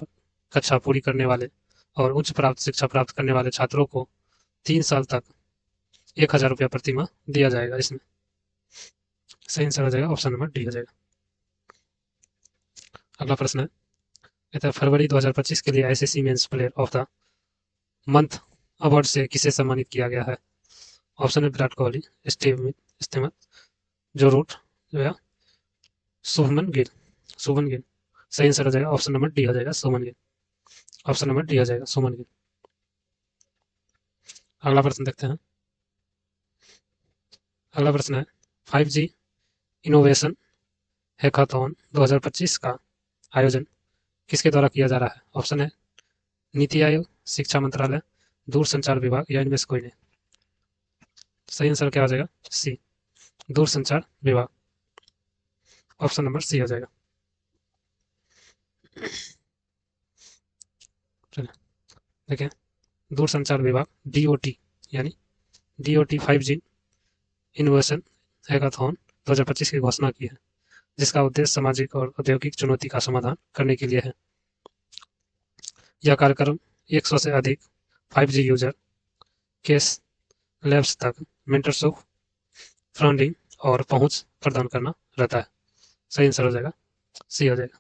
कक्षा पूरी करने वाले और उच्च प्राप्त शिक्षा प्राप्त करने वाले छात्रों को 3 साल तक 1,000 रुपया प्रति माह दिया जाएगा। इसमें सही आंसर हो जाएगा ऑप्शन नंबर डी हो जाएगा। अगला प्रश्न है, कहता है फरवरी 2025 के लिए ICC men's player of the month award से किसे सम्मानित किया गया है? ऑप्शन है विराट कोहली, स्टीव स्मिथ, जो रूट या शुभमन गिल। सही आंसर हो जाएगा ऑप्शन नंबर डी हो जाएगा, Shubman Gill. Option number D हो जाएगा, शुभमन गिल। अगला प्रश्न देखते हैं। अगला प्रश्न है 5G इनोवेशन हैकाथॉन 2025 का आयोजन किसके द्वारा किया जा रहा है? ऑप्शन है नीति आयोग, शिक्षा मंत्रालय, दूरसंचार विभाग या इनमें से कोई नहीं। सही आंसर क्या हो जाएगा? सी, दूरसंचार विभाग। ऑप्शन नंबर सी हो जाएगा। चलिए देखिए दूरसंचार विभाग DOT यानी DOT 5G इनोवेशन हैकाथॉन 2025 की घोषणा की है, जिसका उद्देश्य सामाजिक और औद्योगिक चुनौती का समाधान करने के लिए है। यह कार्यक्रम 100 से अधिक 5G यूजर केस लैब्स तक मेंटरशिप, फंडिंग और पहुंच प्रदान करना रहता है। सही आंसर हो जाएगा सी हो जाएगा।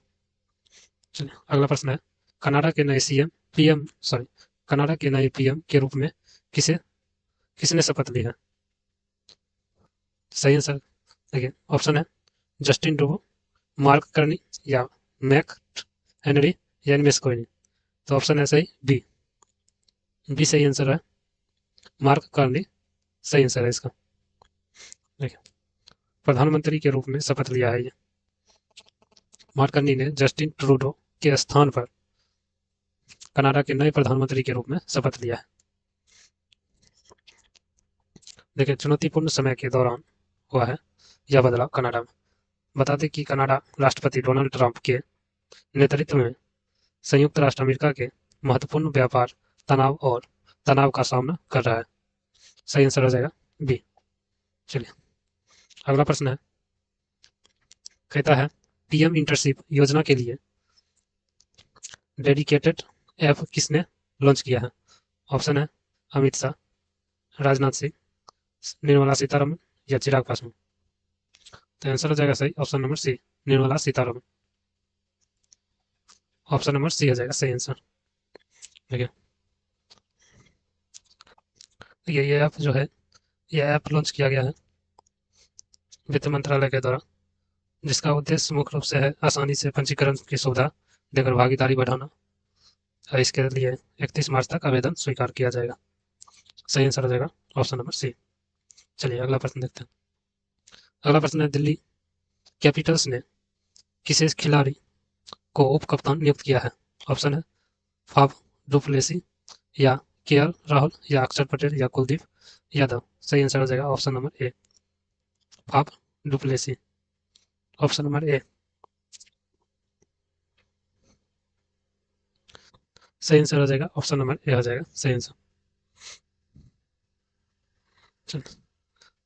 चलिए अगला प्रश्न है, कनाडा के नए सीएम पीएम सॉरी कनाडा के नए पीएम के रूप में किसे किसने शपथ ली है? सही आंसर देखिए, ऑप्शन है जस्टिन ट्रूडो, मार्क कार्नी या मैक हेनरी या इनमें से कोई नहीं। तो ऑप्शन है सही बी, बी सही आंसर है, मार्क कार्नी सही आंसर है इसका। देखिए, प्रधानमंत्री के रूप में शपथ लिया है ये, मार्क कार्नी ने जस्टिन ट्रूडो के स्थान पर कनाडा के नए प्रधानमंत्री के रूप में शपथ लिया है। देखिए, चुनौतीपूर्ण समय के दौरान हुआ है यह बदलाव कनाडा में। बता दें कि कनाडा राष्ट्रपति डोनाल्ड ट्रंप के नेतृत्व में संयुक्त राष्ट्र अमेरिका के महत्वपूर्ण व्यापार तनाव का सामना कर रहा है। सही आंसर हो जाएगा बी। चलिए अगला प्रश्न है, कहता है पीएम इंटर्नशिप योजना के लिए डेडिकेटेड ऐप किसने लॉन्च किया है? ऑप्शन है अमित शाह, राजनाथ सिंह, निर्मला सीतारमन या चिराग पासवान। तो आंसर हो जाएगा सही option number C, Nirmala Sitharaman. Option number C हो जाएगा सही आंसर। देखिए, ये ऐप जो है, ये ऐप लॉन्च किया गया है वित्त मंत्रालय के द्वारा, जिसका उद्देश्य मुख्य रूप से है आसानी से पंजीकरण की सुविधा देकर भागीदारी बढ़ाना। और इसके लिए 31 मार्च तक आवेदन स्वीकार किया जाएगा। सही आंसर हो जाएगा ऑप्शन नंबर सी। चलिए अगला प्रश्न देखते हैं। अगला प्रश्न है, दिल्ली कैपिटल्स ने किस खिलाड़ी को उप कप्तान नियुक्त किया है? ऑप्शन है फाफ डुप्लेसी या केएल राहुल या अक्षर पटेल या कुलदीप यादव। सही आंसर हो जाएगा option number A, Faf du Plessis. Option number A सही आंसर हो जाएगा, ऑप्शन नंबर ए हो जाएगा सही आंसर।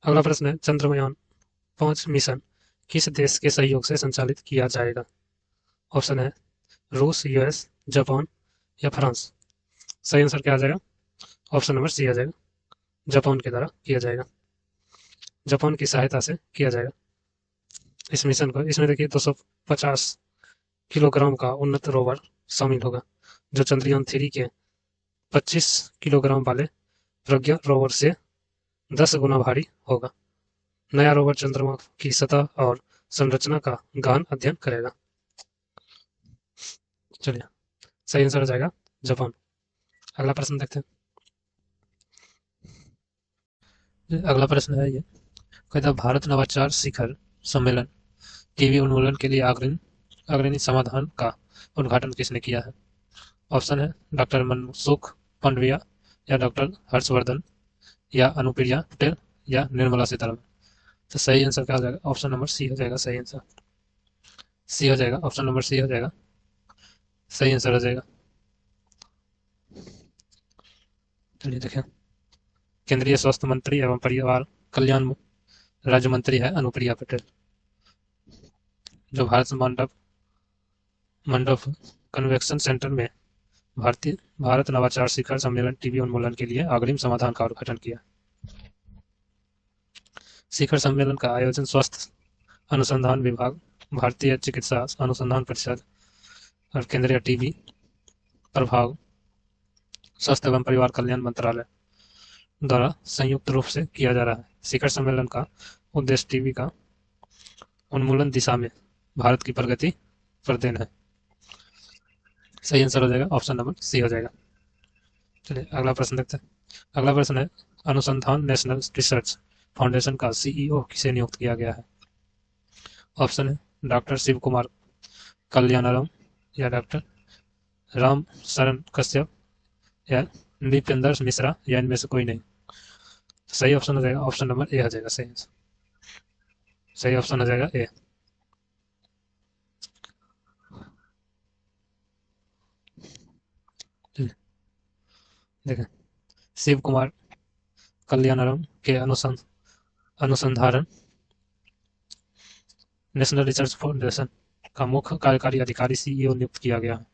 अगला प्रश्न है, चंद्रयान 5 मिशन किस देश के सहयोग से संचालित किया जाएगा? ऑप्शन है रूस, यूएस, जापान या फ्रांस। सही आंसर क्या आ जाएगा? ऑप्शन नंबर सी आ जाएगा, जापान के द्वारा किया जाएगा, जापान की सहायता से किया जाएगा इस मिशन को। इसमें देखिए 250 किलोग्राम का उन्नत रोवर शामिल होगा, जो चंद्रयान 3 के 25 किलोग्राम वाले प्रज्ञा रोवर से 10 गुना भारी होगा। नया रोवर चंद्रमा की सतह और संरचना का गहन अध्ययन करेगा। चलिए सही आंसर हो जाएगा जापान। अगला प्रश्न देखते हैं। अगला प्रश्न है ये, कहता भारत नवाचार शिखर सम्मेलन टीवी उन्मूलन के लिए अग्रणी समाधान का उद्घाटन किसने किया है? ऑप्शन है डॉक्टर मनसुख मांडविया या डॉक्टर हर्षवर्धन या अनुप्रिया पटेल या निर्मला सीतारमन। तो सही आंसर क्या हो जाएगा? ऑप्शन नंबर सी हो जाएगा सही आंसर, सी हो जाएगा, ऑप्शन नंबर सी हो जाएगा सही आंसर हो जाएगा। चलिए देखें, केंद्रीय स्वास्थ्य मंत्री एवं परिवार कल्याण राज्य मंत्री है अनुप्रिया पटेल, जो मंडप कन्वेंशन सेंटर में भारत नवाचार शिखर सम्मेलन टीबी उन्मूलन के लिए अग्रिम समाधान का उद्घाटन किया। शिखर सम्मेलन का आयोजन स्वास्थ्य अनुसंधान विभाग, भारतीय चिकित्सा अनुसंधान परिषद और केंद्रीय टीबी प्रभाग स्वास्थ्य एवं परिवार कल्याण मंत्रालय द्वारा संयुक्त रूप से किया जा रहा है। शिखर सम्मेलन का उद्देश्य टीबी का उन्मूलन दिशा में भारत की प्रगति पर देना है। सही आंसर हो जाएगा, ऑप्शन नंबर सी हो जाएगा। चलिए अगला प्रश्न देखते हैं। अगला प्रश्न है, अनुसंधान नेशनल रिसर्च फाउंडेशन का सीईओ किसे नियुक्त किया गया है? ऑप्शन है डॉक्टर शिव कुमार कल्याणरम या डॉक्टर राम शरण कश्यप या नृपेंद्र मिश्रा या इनमें से कोई नहीं। सही ऑप्शन हो जाएगा, ऑप्शन नंबर ए हो जाएगा सही आंसर, सही ऑप्शन हो जाएगा ए। देखें, शिव कुमार कल्याणरम के अनुसंधान नेशनल रिसर्च फाउंडेशन का मुख्य कार्यकारी अधिकारी सीईओ नियुक्त किया गया है।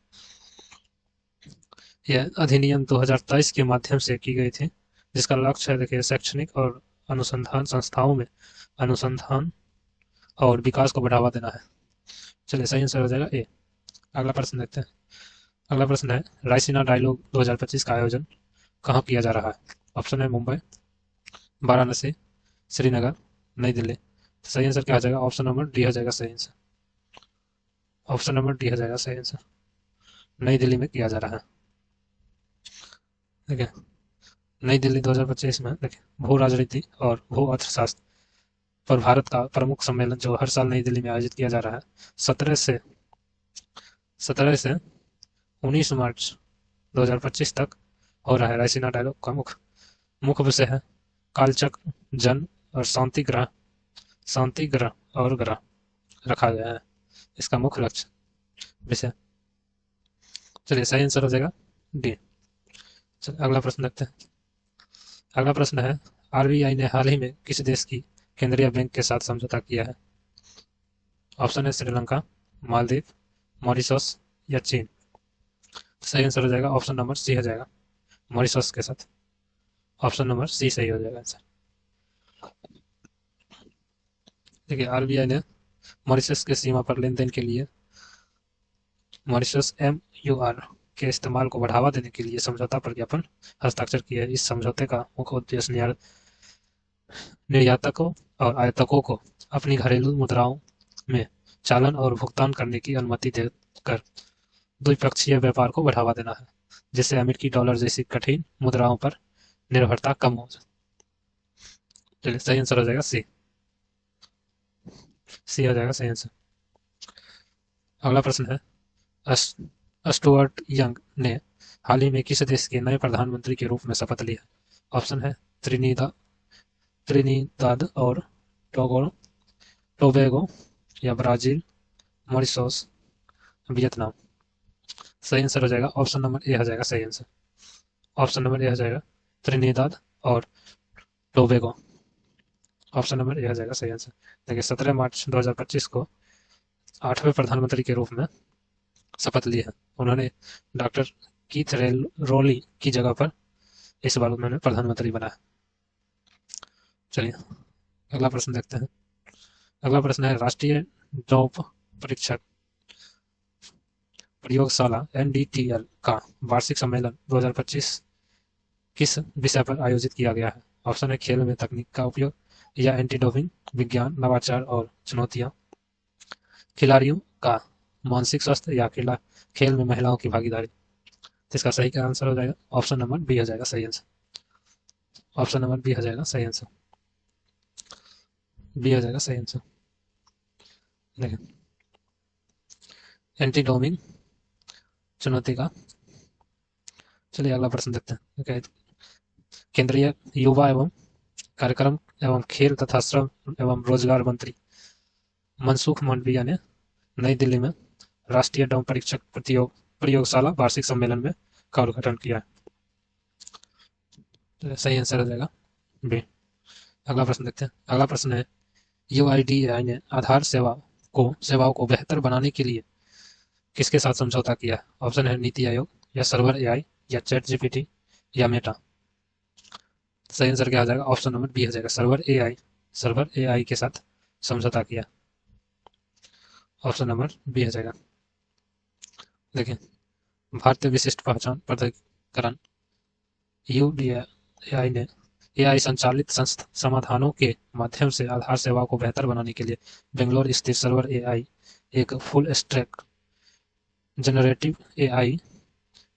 यह अधिनियम 2023 के माध्यम से की गई थी, जिसका लक्ष्य है देखिए शैक्षणिक और अनुसंधान संस्थाओं में अनुसंधान और विकास को बढ़ावा देना है। चलिए सही आंसर हो जाएगा ए, अगला प्रश्न देखते हैं। अगला प्रश्न है, रायसीना डायलॉग 2025 का आयोजन कहाँ किया जा रहा है? ऑप्शन है मुंबई, वाराणसी, श्रीनगर, नई दिल्ली। तो सही आंसर क्या आ जाएगा? ऑप्शन नंबर डी हो जाएगा सही आंसर। ऑप्शन नंबर डी हो जाएगा सही आंसर। नई दिल्ली में किया जा रहा है। देखिए, नई दिल्ली 2025 में देखिए, भू राजनीति और भू अर्थशास्त्र पर भारत का प्रमुख सम्मेलन जो हर साल नई दिल्ली में आयोजित किया जा रहा है, 17 से 19 मार्च 2025 तक हो रहा है। रायसीना डायलॉग का मुख्य मुख्य विषय है कालचक्र, जन और शांति ग्रह और ग्रह रखा गया है इसका मुख्य लक्ष्य विषय। चलिए, सही आंसर हो जाएगा डी। चलिए अगला प्रश्न देखते हैं। अगला प्रश्न है, आरबीआई ने हाल ही में किस देश की केंद्रीय बैंक के साथ समझौता किया है? ऑप्शन है श्रीलंका, मालदीव, मॉरिशस या चीन। सही आंसर हो जाएगा ऑप्शन नंबर सी हो जाएगा, मॉरिशस के साथ। ऑप्शन नंबर सी सही हो जाएगा आंसर। देखिए, आरबीआई ने मॉरिशस के सीमा पर लेन देन के लिए मॉरिशस MUR के इस्तेमाल को बढ़ावा देने के लिए समझौता पर ज्ञापन हस्ताक्षर किए हैं। इस समझौते का मुख्य उद्देश्य निर्यातकों और आयातकों को अपनी घरेलू मुद्राओं में चालन और भुगतान करने की अनुमति देकर द्विपक्षीय व्यापार को बढ़ावा देना है, जिससे अमेरिकी डॉलर जैसी कठिन मुद्राओं पर निर्भरता कम हो जाए। चलिए, सही आंसर हो जाएगा सी। सी हो जाएगा सही आंसर। अगला प्रश्न है, स्टुअर्ट यंग ने हाल ही में किस देश के नए प्रधानमंत्री के रूप में शपथ लिया? ऑप्शन है त्रिनिदाद और टोबैगो या ब्राजील, मॉरिशस, वियतनाम। सही आंसर हो जाएगा ऑप्शन नंबर ए हो जाएगा सही आंसर। ऑप्शन नंबर ए हो जाएगा त्रिनिदाद और टोबैगो। ऑप्शन नंबर ए हो जाएगा सही आंसर। देखिए, 17 मार्च 2025 को 8वें प्रधानमंत्री के रूप में शपथ ली है उन्होंने। डॉक्टर कीथ रोली की जगह पर इस बार उन्होंने प्रधानमंत्री बना है। चलिए अगला प्रश्न देखते हैं। अगला प्रश्न है, राष्ट्रीय ड्रॉप परीक्षक प्रयोगशाला NDTL का वार्षिक सम्मेलन 2025 किस विषय पर आयोजित किया गया है? ऑप्शन है खेल में तकनीक का उपयोग या एंटी डोपिंग, विज्ञान, नवाचार और चुनौतियां, खिलाड़ियों का मानसिक स्वास्थ्य या खेल में महिलाओं की भागीदारी। तो इसका सही क्या आंसर हो जाएगा? ऑप्शन नंबर बी हो जाएगा सही आंसर। ऑप्शन नंबर बी हो जाएगा सही आंसर। बी हो जाएगा सही आंसर। देखिए, एंटी डोपिंग चुनौती का। चलिए अगला प्रश्न देखते हैं। okay, केंद्रीय युवा एवं कार्यक्रम एवं खेल तथा श्रम एवं रोजगार मंत्री मनसुख मांडविया ने नई दिल्ली में राष्ट्रीय डॉम परीक्षक प्रयोगशाला वार्षिक सम्मेलन में का उद्घाटन किया है। तो सही आंसर हो जाएगा बी। अगला प्रश्न देखते हैं। अगला प्रश्न है, UIDAI ने आधार सेवाओं को बेहतर बनाने के लिए किसके साथ समझौता किया है? ऑप्शन है नीति आयोग या सर्वर AI या ChatGPT या मेटा। सही आंसर क्या हो जाएगा? ऑप्शन नंबर बी हो जाएगा सर्वर AI के साथ समझौता किया। ऑप्शन नंबर बी हो जाएगा। देखिए, भारतीय विशिष्ट पहचान प्राधिकरण UIDAI ने AI संचालित समाधानों के माध्यम से आधार सेवाओं को बेहतर बनाने के लिए बेंगलोर स्थित सर्वर AI एक फुल स्टैक जनरेटिव AI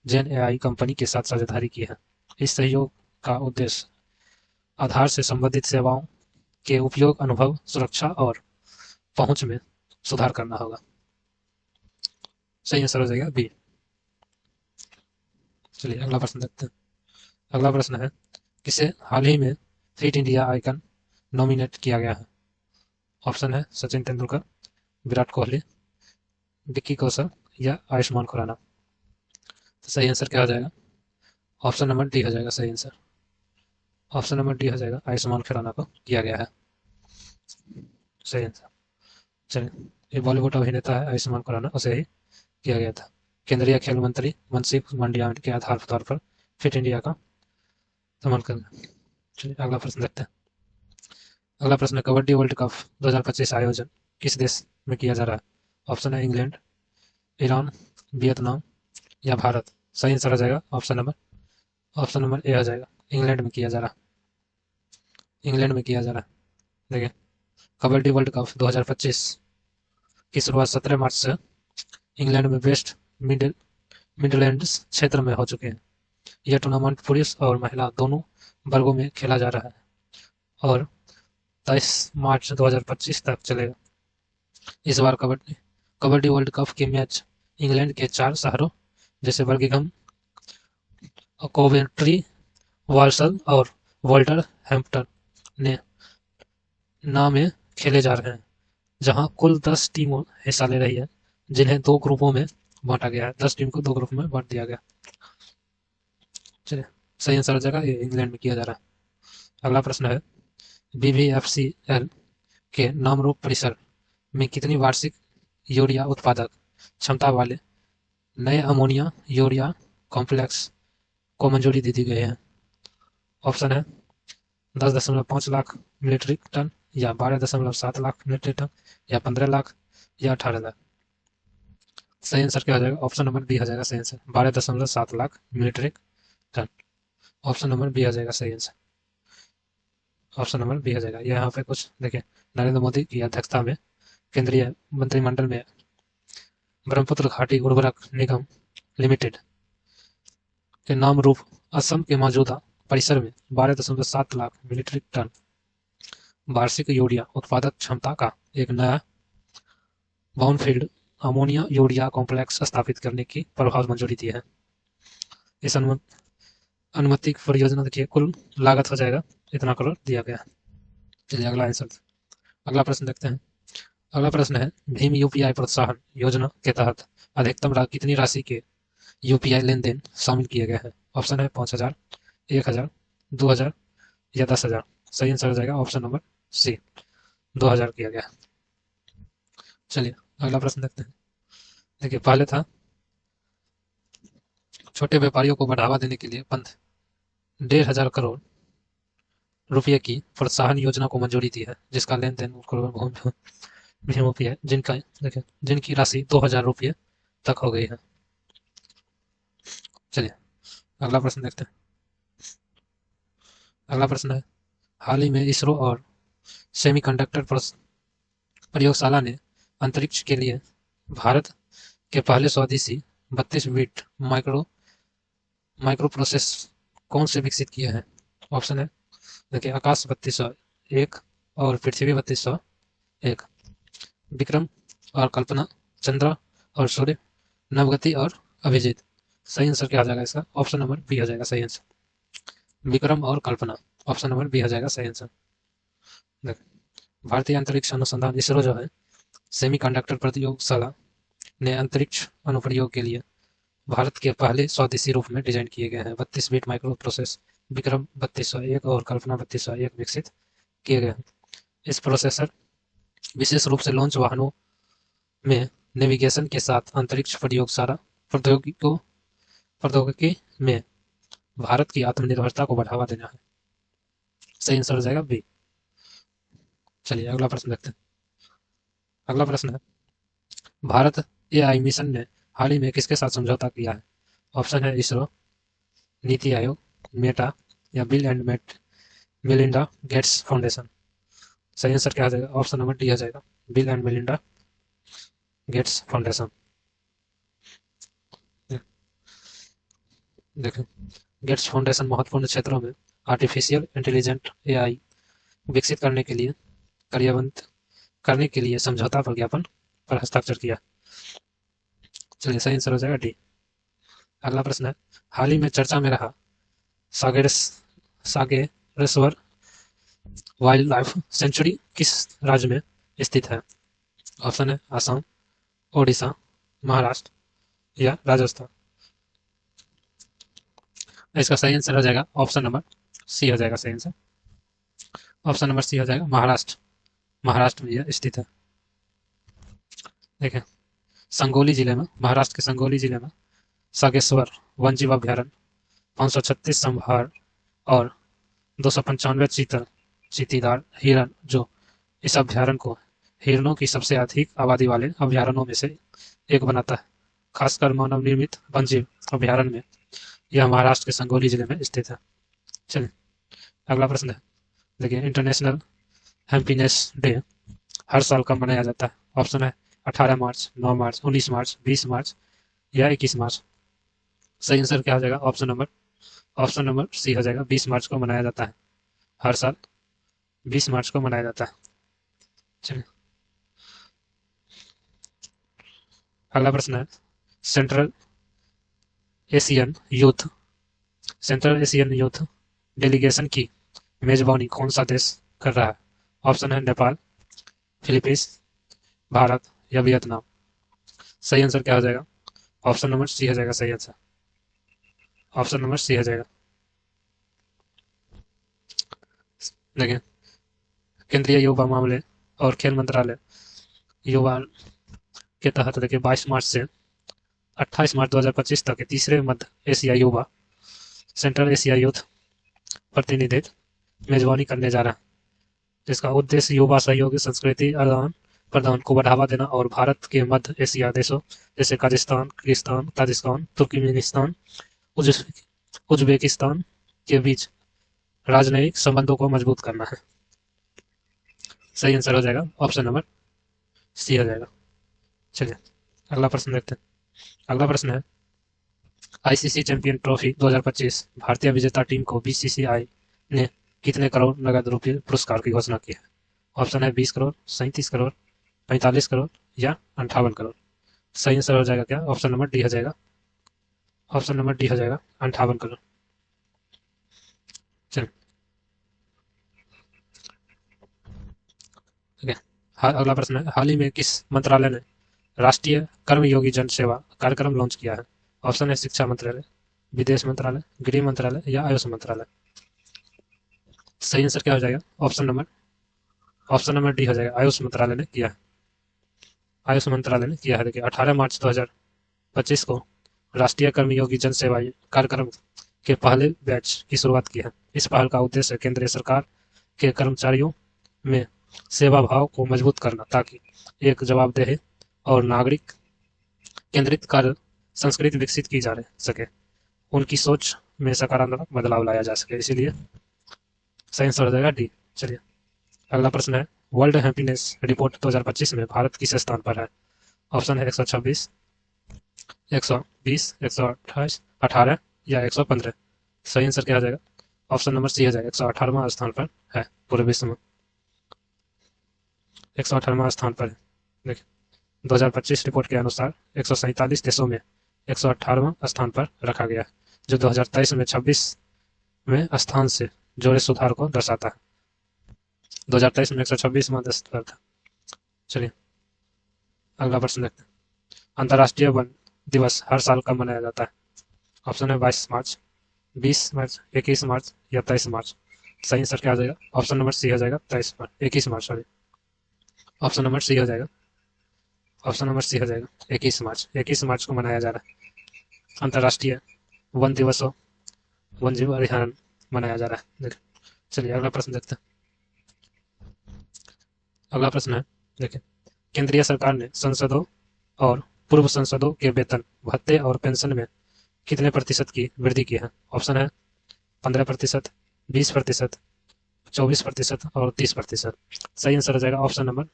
जेन AI कंपनी के साथ साझेदारी की है। इस सहयोग का उद्देश्य आधार से संबंधित सेवाओं के उपयोग, अनुभव, सुरक्षा और पहुंच में सुधार करना होगा। सही आंसर हो जाएगा बी। चलिए अगला प्रश्न देखते हैं। अगला प्रश्न है, किसे हाल ही में फिट इंडिया आइकन नॉमिनेट किया गया है? ऑप्शन है सचिन तेंदुलकर, विराट कोहली, विक्की कौशल या आयुष्मान खुराना। तो सही आंसर क्या हो जाएगा? ऑप्शन नंबर डी हो जाएगा सही आंसर। ऑप्शन नंबर डी हो जाएगा, आयुष्मान खुराना को किया गया है सही आंसर। चलिए, ये बॉलीवुड अभिनेता है आयुष्मान खुराना, उसे ही किया गया था। केंद्रीय खेल मंत्री मनसुख मांडविया के आधार तौर पर फिट इंडिया का समर्थन कर। चलिए अगला प्रश्न देखते हैं। अगला प्रश्न है, कबड्डी वर्ल्ड कप 2025 आयोजन किस देश में किया जा रहा है? ऑप्शन है इंग्लैंड, ईरान, वियतनाम या भारत? सही आंसर आ जाएगा ऑप्शन नंबर ए आ जाएगा। इंग्लैंड में किया जा रहा इंग्लैंड में किया जा रहा देखिए, कबड्डी वर्ल्ड कप 2025 की शुरुआत 17 मार्च से इंग्लैंड में वेस्ट मिडिल मिडलैंड्स क्षेत्र में हो चुके हैं। यह टूर्नामेंट पुरुष और महिला दोनों वर्गों में खेला जा रहा है और 23 मार्च 2025 तक चलेगा। इस बार कबड्डी कबड्डी वर्ल्ड कप के मैच इंग्लैंड के 4 शहरों जैसे बर्मिंघम, कोवेंट्री, वाल्सल और वोल्वरहैम्पटन ने ना में खेले जा रहे हैं, जहां कुल 10 टीमों हिस्सा ले रही है, जिन्हें 2 ग्रुपों में बांटा गया है। 10 टीम को 2 ग्रुप में बांट दिया गया। चलिए, सही आंसर हो जाएगा, ये इंग्लैंड में किया जा रहा है। अगला प्रश्न है, BVFCL के नामरूप परिसर में कितनी वार्षिक यूरिया उत्पादक क्षमता वाले नए अमोनिया यूरिया कॉम्प्लेक्स को मंजूरी दे दी गई है? ऑप्शन है 10.5 लाख मीट्रिक टन या 12.7 लाख मीट्रिक टन या 15 लाख या 18 लाख। सही आंसर क्या हो जाएगा? ऑप्शन नंबर बी हो जाएगा सही answer, 12.7 lakh metric tonne. Option number B हो जाएगा सही आंसर, ऑप्शन नंबर बी हो जाएगा। यहाँ पे कुछ देखिए, नरेंद्र मोदी की अध्यक्षता में केंद्रीय मंत्रिमंडल में ब्रह्मपुत्र घाटी उर्वरक निगम लिमिटेड के नाम रूप असम के मौजूदा परिसर में 12.7 लाख मीट्रिक टन वार्षिक यूरिया उत्पादक क्षमता का एक नया बाउनफील्ड अमोनिया यूरिया कॉम्प्लेक्स स्थापित करने की प्रभाव मंजूरी दी है। इस अनुमति परियोजना की कुल लागत हो जाएगा इतना करोड़ दिया गया। चलिए अगला प्रश्न देखते हैं। अगला प्रश्न है, भीम यूपीआई प्रोत्साहन योजना के तहत अधिकतम कितनी राशि के यूपीआई लेन देन शामिल किए गए हैं? ऑप्शन है 5,000, 1,000, 2,000 या 10,000। सही आंसर हो जाएगा ऑप्शन नंबर सी, 2,000 किया गया। चलिए अगला प्रश्न देखते हैं। देखिए, पहले था छोटे व्यापारियों को बढ़ावा देने के लिए 1,500 करोड़ रुपये की प्रोत्साहन योजना को मंजूरी दी है, जिसका लेन देन भीम यूपीआई जिनकी राशि 2,000 रुपये तक हो गई है। चलिए अगला प्रश्न देखते हैं। अगला प्रश्न है, हाल ही में इसरो और सेमीकंडक्टर प्रयोगशाला ने अंतरिक्ष के लिए भारत के पहले स्वदेशी 32 बिट माइक्रो प्रोसेस कौन से विकसित किए हैं? ऑप्शन है देखिए, आकाश 3201 और पृथ्वी 3201, विक्रम और कल्पना, चंद्र और सूर्य, नवगति और अभिजीत। सही आंसर क्या आ जाएगा इसका? ऑप्शन नंबर बी हो जाएगा सही आंसर, विक्रम और कल्पना। ऑप्शन नंबर बी हो जाएगा सही आंसर। भारतीय अंतरिक्ष अनुसंधान इसरो जो है, सेमीकंडक्टर प्रयोगशाला ने अंतरिक्ष अनुप्रयोग के लिए भारत के पहले स्वदेशी रूप में डिजाइन किए गए हैं 32 बिट माइक्रो प्रोसेस विक्रम 3201 और कल्पना 3201 विकसित किए गए हैं। इस प्रोसेसर विशेष रूप से लॉन्च वाहनों में नेविगेशन के साथ अंतरिक्ष प्रयोगशाला प्रौद्योगिकी में भारत की आत्मनिर्भरता को बढ़ावा देना है। सही आंसर हो जाएगा बी। चलिए अगला प्रश्न देखते हैं। अगला प्रश्न है, भारत एआई मिशन ने हाल ही में किसके साथ समझौता किया है? ऑप्शन है इसरो, नीति आयोग, मेटा या bill and Melinda Gates foundation. सही आंसर क्या आ जाएगा? ऑप्शन नंबर डी आ जाएगा, bill and Melinda Gates foundation. देखें, गेट्स फाउंडेशन महत्वपूर्ण क्षेत्रों में आर्टिफिशियल इंटेलिजेंट एआई विकसित करने के लिए कार्यान्वित करने के लिए समझौता प्रज्ञापन पर हस्ताक्षर किया। चलिए सही आंसर हो जाएगा डी। अगला प्रश्न है, हाल ही में चर्चा में रहा सागेश्वर वाइल्ड लाइफ सेंचुरी किस राज्य में स्थित है? ऑप्शन है असम, ओडिशा, महाराष्ट्र या राजस्थान। इसका सही आंसर हो जाएगा ऑप्शन नंबर सी हो जाएगा सही आंसर, ऑप्शन नंबर सी हो जाएगा महाराष्ट्र में यह स्थित है। देखें, संगोली जिले में, महाराष्ट्र के संगोली जिले में सागेश्वर वन्यजीव अभ्यारण्य 536 संभार और 295 चीतीदार हिरण, जो इस अभ्यारण्य को हिरणों की सबसे अधिक आबादी वाले अभ्यारण्यों में से एक बनाता है। खासकर मानव निर्मित वन्यजीव अभ्यारण्य में। यह महाराष्ट्र के संगोली जिले में स्थित है। चलिए अगला प्रश्न है, देखिए इंटरनेशनल हैप्पीनेस डे हर साल कब मनाया जाता है? ऑप्शन है 18 मार्च, 9 मार्च, 19 मार्च, 20 मार्च या 21 मार्च। सही आंसर क्या हो जाएगा? ऑप्शन नंबर सी हो जाएगा, 20 मार्च को मनाया जाता है। हर साल 20 मार्च को मनाया जाता है। चलिए अगला प्रश्न है, सेंट्रल एशियन यूथ डेलीगेशन की मेजबानी कौन सा देश कर रहा है? ऑप्शन है नेपाल, फिलीपींस, भारत या वियतनाम। सही आंसर क्या हो जाएगा? ऑप्शन नंबर सी हो जाएगा सही आंसर। ऑप्शन नंबर सी हो जाएगा। देखिए केंद्रीय युवा मामले और खेल मंत्रालय युवा के तहत देखिए 22 मार्च से 28 मार्च 2025 तक के तीसरे मध्य एशिया युवा सेंट्रल एशिया यूथ प्रतिनिधित्व मेजबानी करने जा रहा है। इसका उद्देश्य युवा सहयोगी संस्कृति आदान प्रदान को बढ़ावा देना और भारत के मध्य एशिया देशों जैसे Kazakhstan, Kyrgyzstan, Tajikistan, Turkmenistan, Uzbekistan के बीच राजनयिक संबंधों को मजबूत करना है। सही आंसर हो जाएगा ऑप्शन नंबर सी हो जाएगा। चलिए अगला प्रश्न देखते हैं। अगला प्रश्न है, आईसीसी चैंपियन ट्रॉफी 2025 भारतीय विजेता टीम को बीसीसीआई ने कितने करोड़ नगद रुपये पुरस्कार की घोषणा की है? ऑप्शन है 20 करोड़, 37 करोड़, 45 करोड़ या 58 करोड़। सही आंसर हो जाएगा क्या? ऑप्शन नंबर डी हो जाएगा। ऑप्शन नंबर डी हो जाएगा 58 करोड़। चलिए अगला प्रश्न है, हाल ही में किस मंत्रालय ने राष्ट्रीय कर्मयोगी जन सेवा कार्यक्रम लॉन्च किया है? ऑप्शन है शिक्षा मंत्रालय, विदेश मंत्रालय, गृह मंत्रालय या आयुष मंत्रालय। सही आंसर क्या हो जाएगा? ऑप्शन नंबर डी हो जाएगा, आयुष मंत्रालय ने किया है। आयुष मंत्रालय ने किया है। देखिए 18 मार्च 2025 को राष्ट्रीय कर्मयोगी जन सेवा कार्यक्रम के पहले बैच की शुरुआत की है। इस पहल का उद्देश्य केंद्र सरकार के कर्मचारियों में सेवा भाव को मजबूत करना ताकि एक जवाबदेह और नागरिक केंद्रित कार्य संस्कृति विकसित की जा सके, उनकी सोच में सकारात्मक बदलाव लाया जा सके। इसीलिए सही आंसर हो जाएगा डी। चलिए अगला प्रश्न है, वर्ल्ड हैप्पीनेस रिपोर्ट 2025 में भारत किस स्थान पर है? ऑप्शन है 126, 120, 128, 18 या 115। सही आंसर क्या हो जाएगा? ऑप्शन नंबर सी हो जाएगा, 118वां स्थान पर है पूरे विश्व में। 118वां स्थान पर है। देखिए 2025 रिपोर्ट के अनुसार 147 देशों में 118वां स्थान पर रखा गया है, जो 2023 में 26वें स्थान से जोड़े सुधार को दर्शाता है। 2023 में 126वां स्थान पर था। चलिए अगला प्रश्न देखते हैं, अंतर्राष्ट्रीय वन दिवस हर साल कब मनाया जाता है? ऑप्शन है 22 मार्च, 20 मार्च, 21 मार्च या 23 मार्च। सही आंसर क्या हो जाएगा? ऑप्शन नंबर सी हो जाएगा 23 मार्च, 21 मार्च सॉरी। ऑप्शन नंबर सी हो जाएगा। ऑप्शन नंबर सी हो जाएगा 21 मार्च। 21 मार्च को मनाया जा रहा है अंतर्राष्ट्रीय वन दिवस वन जीव अभियान मनाया जा रहा है। चलिए अगला प्रश्न देखते हैं। अगला प्रश्न है, देखिए केंद्रीय सरकार ने संसदों और पूर्व संसदों के वेतन, भत्ते और पेंशन में कितने प्रतिशत की वृद्धि की है? ऑप्शन है 15%, 20%, 24% और 30%। सही आंसर हो जाएगा ऑप्शन नंबर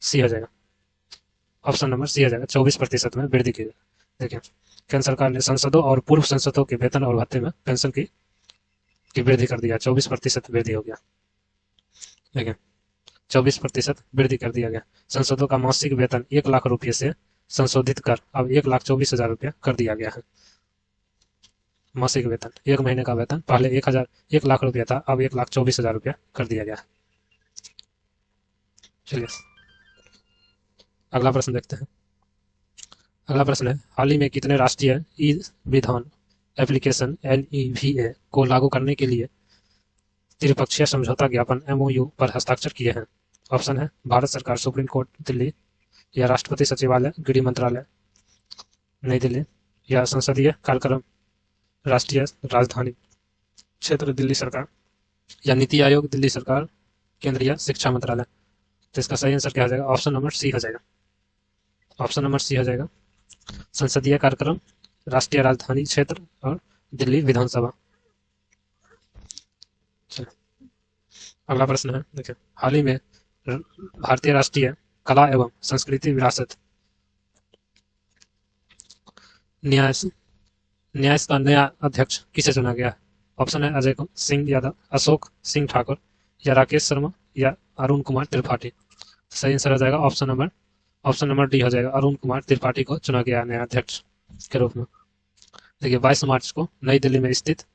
सी हो जाएगा। ऑप्शन नंबर सी हो जाएगा, 24% में वृद्धि की। देखिए केंद्र सरकार ने संसदों और पूर्व संसदों के वेतन और भत्ते में पेंशन की वृद्धि कर दिया, 24% वृद्धि हो गया। देखिए 24% वृद्धि कर दिया गया। संसदों का मासिक वेतन 1 लाख रुपये से संशोधित कर अब 1,24,000 रुपया कर दिया गया है। मासिक वेतन, एक महीने का वेतन पहले 1 लाख रुपया था, अब 1,24,000 रुपया कर दिया गया है। चलिए अगला प्रश्न देखते हैं। अगला प्रश्न है, हाल ही में कितने राष्ट्रीय ई विधान एप्लीकेशन NEVA को लागू करने के लिए त्रिपक्षीय समझौता ज्ञापन MOU पर हस्ताक्षर किए हैं? ऑप्शन है भारत सरकार, सुप्रीम कोर्ट दिल्ली या राष्ट्रपति सचिवालय, गृह मंत्रालय नई दिल्ली या संसदीय कार्यक्रम राष्ट्रीय राजधानी क्षेत्र दिल्ली सरकार या नीति आयोग दिल्ली सरकार, केंद्रीय शिक्षा मंत्रालय। तो इसका सही आंसर क्या हो जाएगा? ऑप्शन नंबर सी हो जाएगा। ऑप्शन नंबर सी हो जाएगा। संसदीय कार्यक्रम, राष्ट्रीय राजधानी क्षेत्र और दिल्ली विधानसभा। अगला प्रश्न है, देखिए, हाल ही में भारतीय राष्ट्रीय कला एवं संस्कृति विरासत न्यास न्यास का नया अध्यक्ष किसे चुना गया है? ऑप्शन है अजय सिंह यादव, अशोक सिंह ठाकुर, या राकेश शर्मा, या अरुण कुमार त्रिपाठी। सही आंसर हो जाएगा ऑप्शन नंबर डी हो जाएगा। अरुण कुमार त्रिपाठी को चुना गया नया अध्यक्ष के रूप में। देखिए, 22 मार्च को नई दिल्ली में स्थित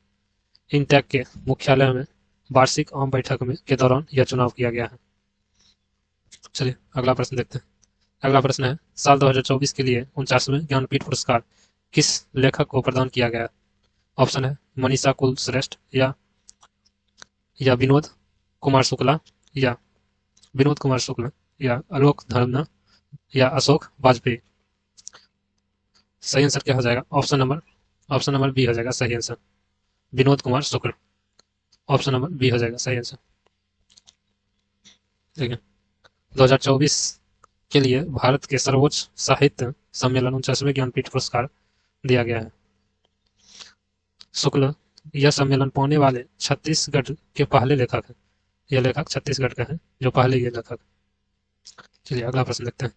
इंटेक के मुख्यालय में वार्षिक आम बैठक में के दौरान यह चुनाव किया गया है। चलिए अगला प्रश्न देखते हैं। अगला प्रश्न है, साल 2024 के लिए 49वें ज्ञानपीठ पुरस्कार किस लेखक को प्रदान किया गया? ऑप्शन है मनीषा कुलश्रेष्ठ, या विनोद कुमार शुक्ला, या आलोक धर्मना, या अशोक वाजपेयी। सही आंसर क्या हो जाएगा? ऑप्शन नंबर बी हो जाएगा सही answer, Vinod Kumar Shukla. Option number B हो जाएगा सही आंसर। ठीक है, 2024 के लिए भारत के सर्वोच्च साहित्य सम्मेलन 49वें ज्ञानपीठ पुरस्कार दिया गया है। शुक्ल यह सम्मेलन पाने वाले छत्तीसगढ़ के पहले लेखक हैं। यह लेखक छत्तीसगढ़ का है जो पहले ये लेखक। चलिए अगला प्रश्न देखते हैं।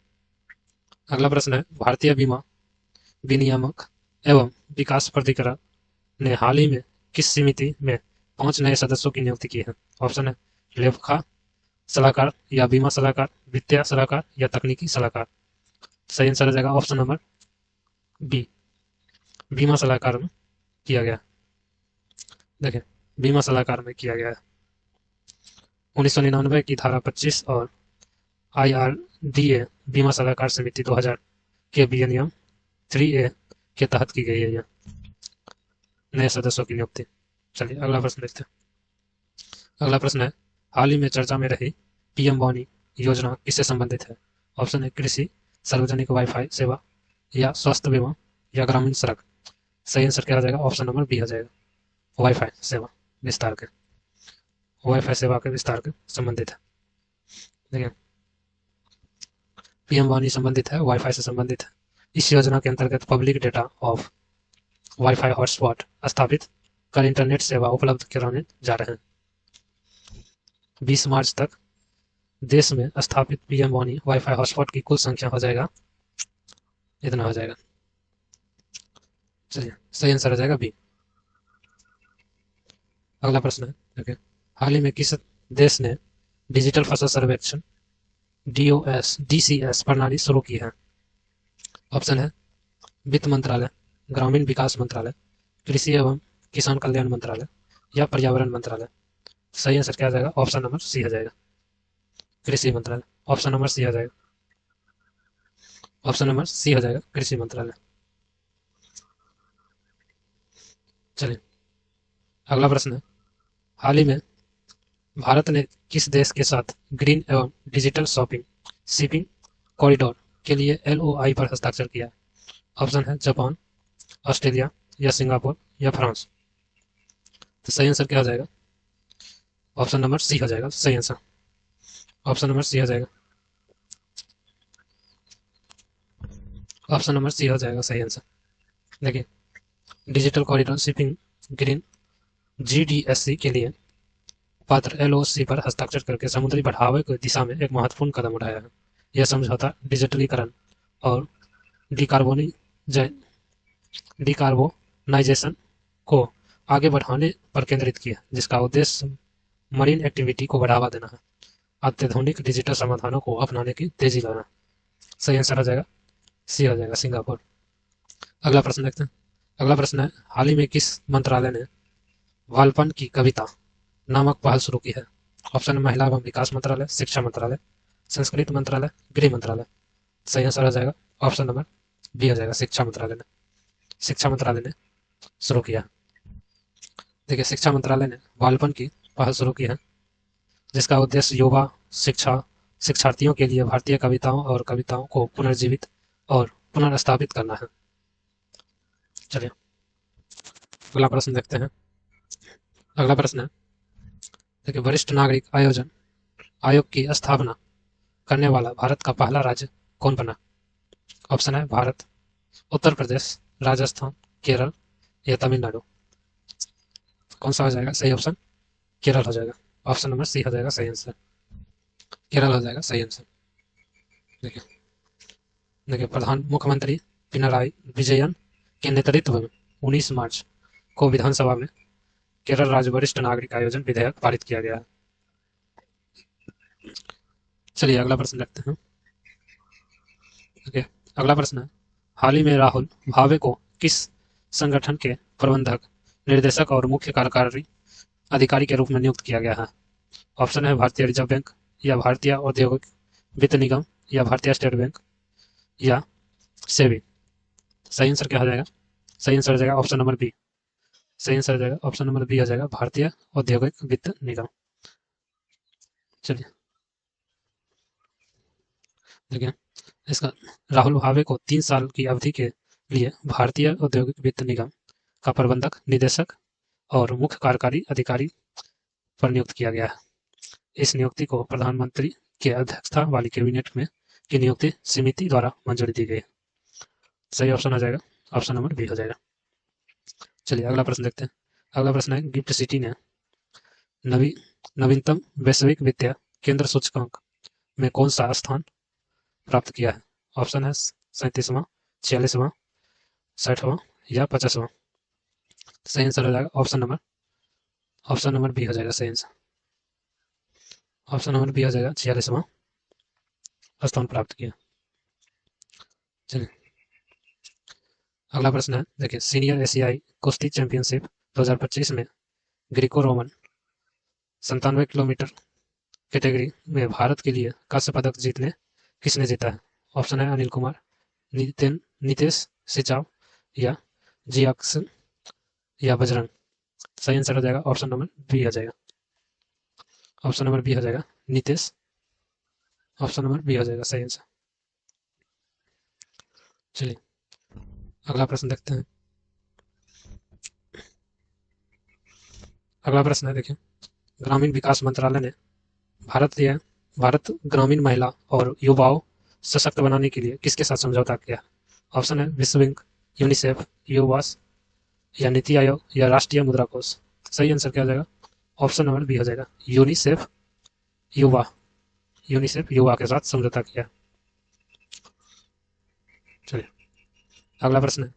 अगला प्रश्न है, भारतीय बीमा विनियामक एवं विकास प्राधिकरण ने हाल ही में किस समिति में 5 नए सदस्यों की नियुक्ति की है? ऑप्शन है लेखा सलाहकार, या बीमा सलाहकार, वित्तीय सलाहकार, या तकनीकी सलाहकार। सही आंसर हो जाएगा ऑप्शन नंबर बी, बीमा सलाहकार में किया गया। देखिए, बीमा सलाहकार में किया गया है। 1999 की धारा 25 और IRDA बीमा सलाहकार समिति 2000 के विनियम 3A के तहत की गई है यह नए सदस्यों की नियुक्ति। चलिए अगला प्रश्न देखते हैं। अगला प्रश्न है, हाल ही में चर्चा में रही PM वाणी योजना किससे संबंधित है? ऑप्शन है कृषि, सार्वजनिक वाईफाई सेवा, या स्वास्थ्य बीमा, या ग्रामीण सड़क। सही आंसर क्या हो जाएगा? ऑप्शन नंबर बी हो जाएगा, वाईफाई सेवा विस्तार के, वाईफाई सेवा के विस्तार के संबंधित है। देखिए, PM वाणी संबंधित है, वाईफाई से संबंधित है। इस योजना के अंतर्गत public data of wifi hotspot स्थापित कर इंटरनेट सेवा उपलब्ध कराने जा रहे हैं। 20 मार्च तक देश में स्थापित PM वाणी वाईफाई हॉटस्पॉट की कुल संख्या हो जाएगा, इतना हो जाएगा। चलिए सही आंसर हो जाएगा बी। अगला प्रश्न है, देखिए, हाल ही में किस देश ने डिजिटल फसल सर्वेक्षण DCS प्रणाली शुरू की है? ऑप्शन है वित्त मंत्रालय, ग्रामीण विकास मंत्रालय, कृषि एवं किसान कल्याण मंत्रालय, या पर्यावरण मंत्रालय। सही आंसर क्या आ जाएगा? ऑप्शन नंबर सी हो जाएगा, कृषि मंत्रालय। ऑप्शन नंबर सी हो जाएगा, कृषि मंत्रालय। चलिए अगला प्रश्न है, हाल ही में भारत ने किस देश के साथ ग्रीन एवं डिजिटल शिपिंग कॉरिडोर के लिए LOI पर हस्ताक्षर किया? ऑप्शन है जापान, ऑस्ट्रेलिया, या सिंगापुर, या फ्रांस। तो सही आंसर क्या हो जाएगा? ऑप्शन नंबर सी हो जाएगा सही आंसर, ऑप्शन नंबर सी हो जाएगा, ऑप्शन नंबर सी हो जाएगा सही आंसर। देखिए, digital corridor shipping green GDSC के लिए पात्र LOC पर हस्ताक्षर करके समुद्री बढ़ावे की दिशा में एक महत्वपूर्ण कदम उठाया है। यह समझौता डिजिटलीकरण और डिकार्बोनाइजेशन को आगे बढ़ाने पर केंद्रित किया, जिसका उद्देश्य मरीन एक्टिविटी को बढ़ावा देना है, अत्याधुनिक डिजिटल समाधानों को अपनाने की तेजी लाना। सही आंसर हो जाएगा सी हो जाएगा, सिंगापुर। अगला प्रश्न देखते हैं। अगला प्रश्न है, हाल ही में किस मंत्रालय ने वालपन की कविता नामक पहल शुरू की है? ऑप्शन महिला एवं विकास मंत्रालय, शिक्षा मंत्रालय, संस्कृति मंत्रालय, गृह मंत्रालय। सही आंसर हो जाएगा ऑप्शन नंबर बी हो जाएगा, शिक्षा मंत्रालय ने शुरू किया। देखिए, शिक्षा मंत्रालय ने वालपन की पहल शुरू की है, जिसका उद्देश्य युवा शिक्षार्थियों के लिए भारतीय कविताओं को पुनर्जीवित और पुनर्स्थापित करना है। चलिए अगला प्रश्न देखते हैं। अगला प्रश्न है, देखिए, वरिष्ठ नागरिक आयोग की स्थापना करने वाला भारत का पहला राज्य कौन बना? ऑप्शन है भारत, उत्तर प्रदेश, राजस्थान, केरल या तमिलनाडु। कौन सा हो जाएगा सही ऑप्शन? केरल हो जाएगा। ऑप्शन नंबर सी हो जाएगा सही आंसर। केरल हो जाएगा सही आंसर। देखिए देखिए प्रधान मुख्यमंत्री पिनराई विजयन के नेतृत्व में 19 मार्च को विधानसभा में केरल राज्य वरिष्ठ नागरिक आयोजन विधेयक पारित किया गया है। चलिए अगला प्रश्न देखते हैं। ओके, अगला प्रश्न है, हाल ही में राहुल भावे को किस संगठन के प्रबंधक, निर्देशक और मुख्य कार्यकारी अधिकारी के रूप में नियुक्त किया गया है? ऑप्शन है भारतीय रिजर्व बैंक, या भारतीय औद्योगिक वित्त निगम, या भारतीय स्टेट बैंक, या सेबी। सही आंसर क्या हो जाएगा? सही आंसर हो जाएगा ऑप्शन नंबर बी। सही आंसर हो जाएगा ऑप्शन नंबर बी हो जाएगा भारतीय औद्योगिक वित्त निगम। चलिए देखिए इसका, राहुल भावे को 3 साल की अवधि के लिए भारतीय औद्योगिक वित्त निगम का प्रबंधक, निदेशक और मुख्य कार्यकारी अधिकारी पर नियुक्त किया गया है। इस नियुक्ति को प्रधानमंत्री की अध्यक्षता वाली कैबिनेट में की नियुक्ति समिति द्वारा मंजूरी दी गई है। सही ऑप्शन हो जाएगा ऑप्शन नंबर बी हो जाएगा। चलिए अगला प्रश्न देखते हैं। अगला प्रश्न है, गिफ्ट सिटी ने नवीनतम वैश्विक वित्तीय केंद्र सूचकांक में कौन सा स्थान प्राप्त किया है? ऑप्शन है 37वां, 46वां, 60वां या 50वां। सही आंसर हो जाएगा ऑप्शन नंबर बी हो जाएगा सही आंसर। ऑप्शन नंबर बी हो जाएगा 46वां स्थान प्राप्त किया। चलिए अगला प्रश्न है, देखिए सीनियर एशियाई कुश्ती चैंपियनशिप 2025 में ग्रीको रोमन 97 किलोमीटर कैटेगरी में भारत के लिए कांस्य पदक जीतने किसने जीता है? ऑप्शन है अनिल कुमार, नितेश सिचाव, या जियाक्सन, या बजरंग। सही आंसर हो जाएगा ऑप्शन नंबर बी हो जाएगा। ऑप्शन नंबर बी हो जाएगा नितेश। ऑप्शन नंबर बी हो जाएगा सही आंसर। चलिए अगला प्रश्न देखते हैं। अगला प्रश्न है, देखिए ग्रामीण विकास मंत्रालय ने भारत ग्रामीण महिला और युवाओं सशक्त बनाने के लिए किसके साथ समझौता किया? ऑप्शन है विश्व बैंक, यूनिसेफ, युवास, या नीति आयोग, या राष्ट्रीय मुद्रा कोष। सही आंसर क्या हो जाएगा? ऑप्शन नंबर बी हो जाएगा यूनिसेफ युवा के साथ समझौता किया। चलिए अगला प्रश्न है,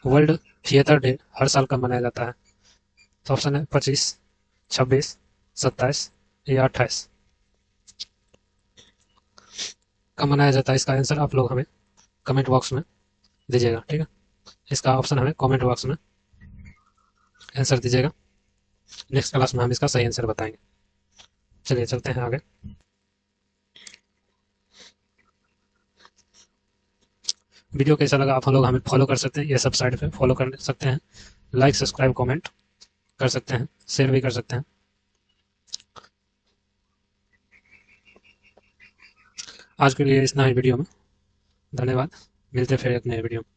वर्ल्ड थिएटर डे हर साल कब मनाया जाता है? तो ऑप्शन है 25, 26, 27 या 28। कब मनाया जाता है इसका आंसर आप लोग हमें कमेंट बॉक्स में दीजिएगा, ठीक है। इसका ऑप्शन हमें कमेंट बॉक्स में आंसर दीजिएगा। नेक्स्ट क्लास में हम इसका सही आंसर बताएंगे। चलिए चलते हैं आगे। वीडियो कैसा लगा आप लोग हमें फॉलो कर सकते हैं, ये सब साइड पे फॉलो कर सकते हैं, लाइक सब्सक्राइब कमेंट कर सकते हैं, शेयर भी कर सकते हैं। आज के लिए इतना ही वीडियो में, धन्यवाद। मिलते फिर एक नए वीडियो में।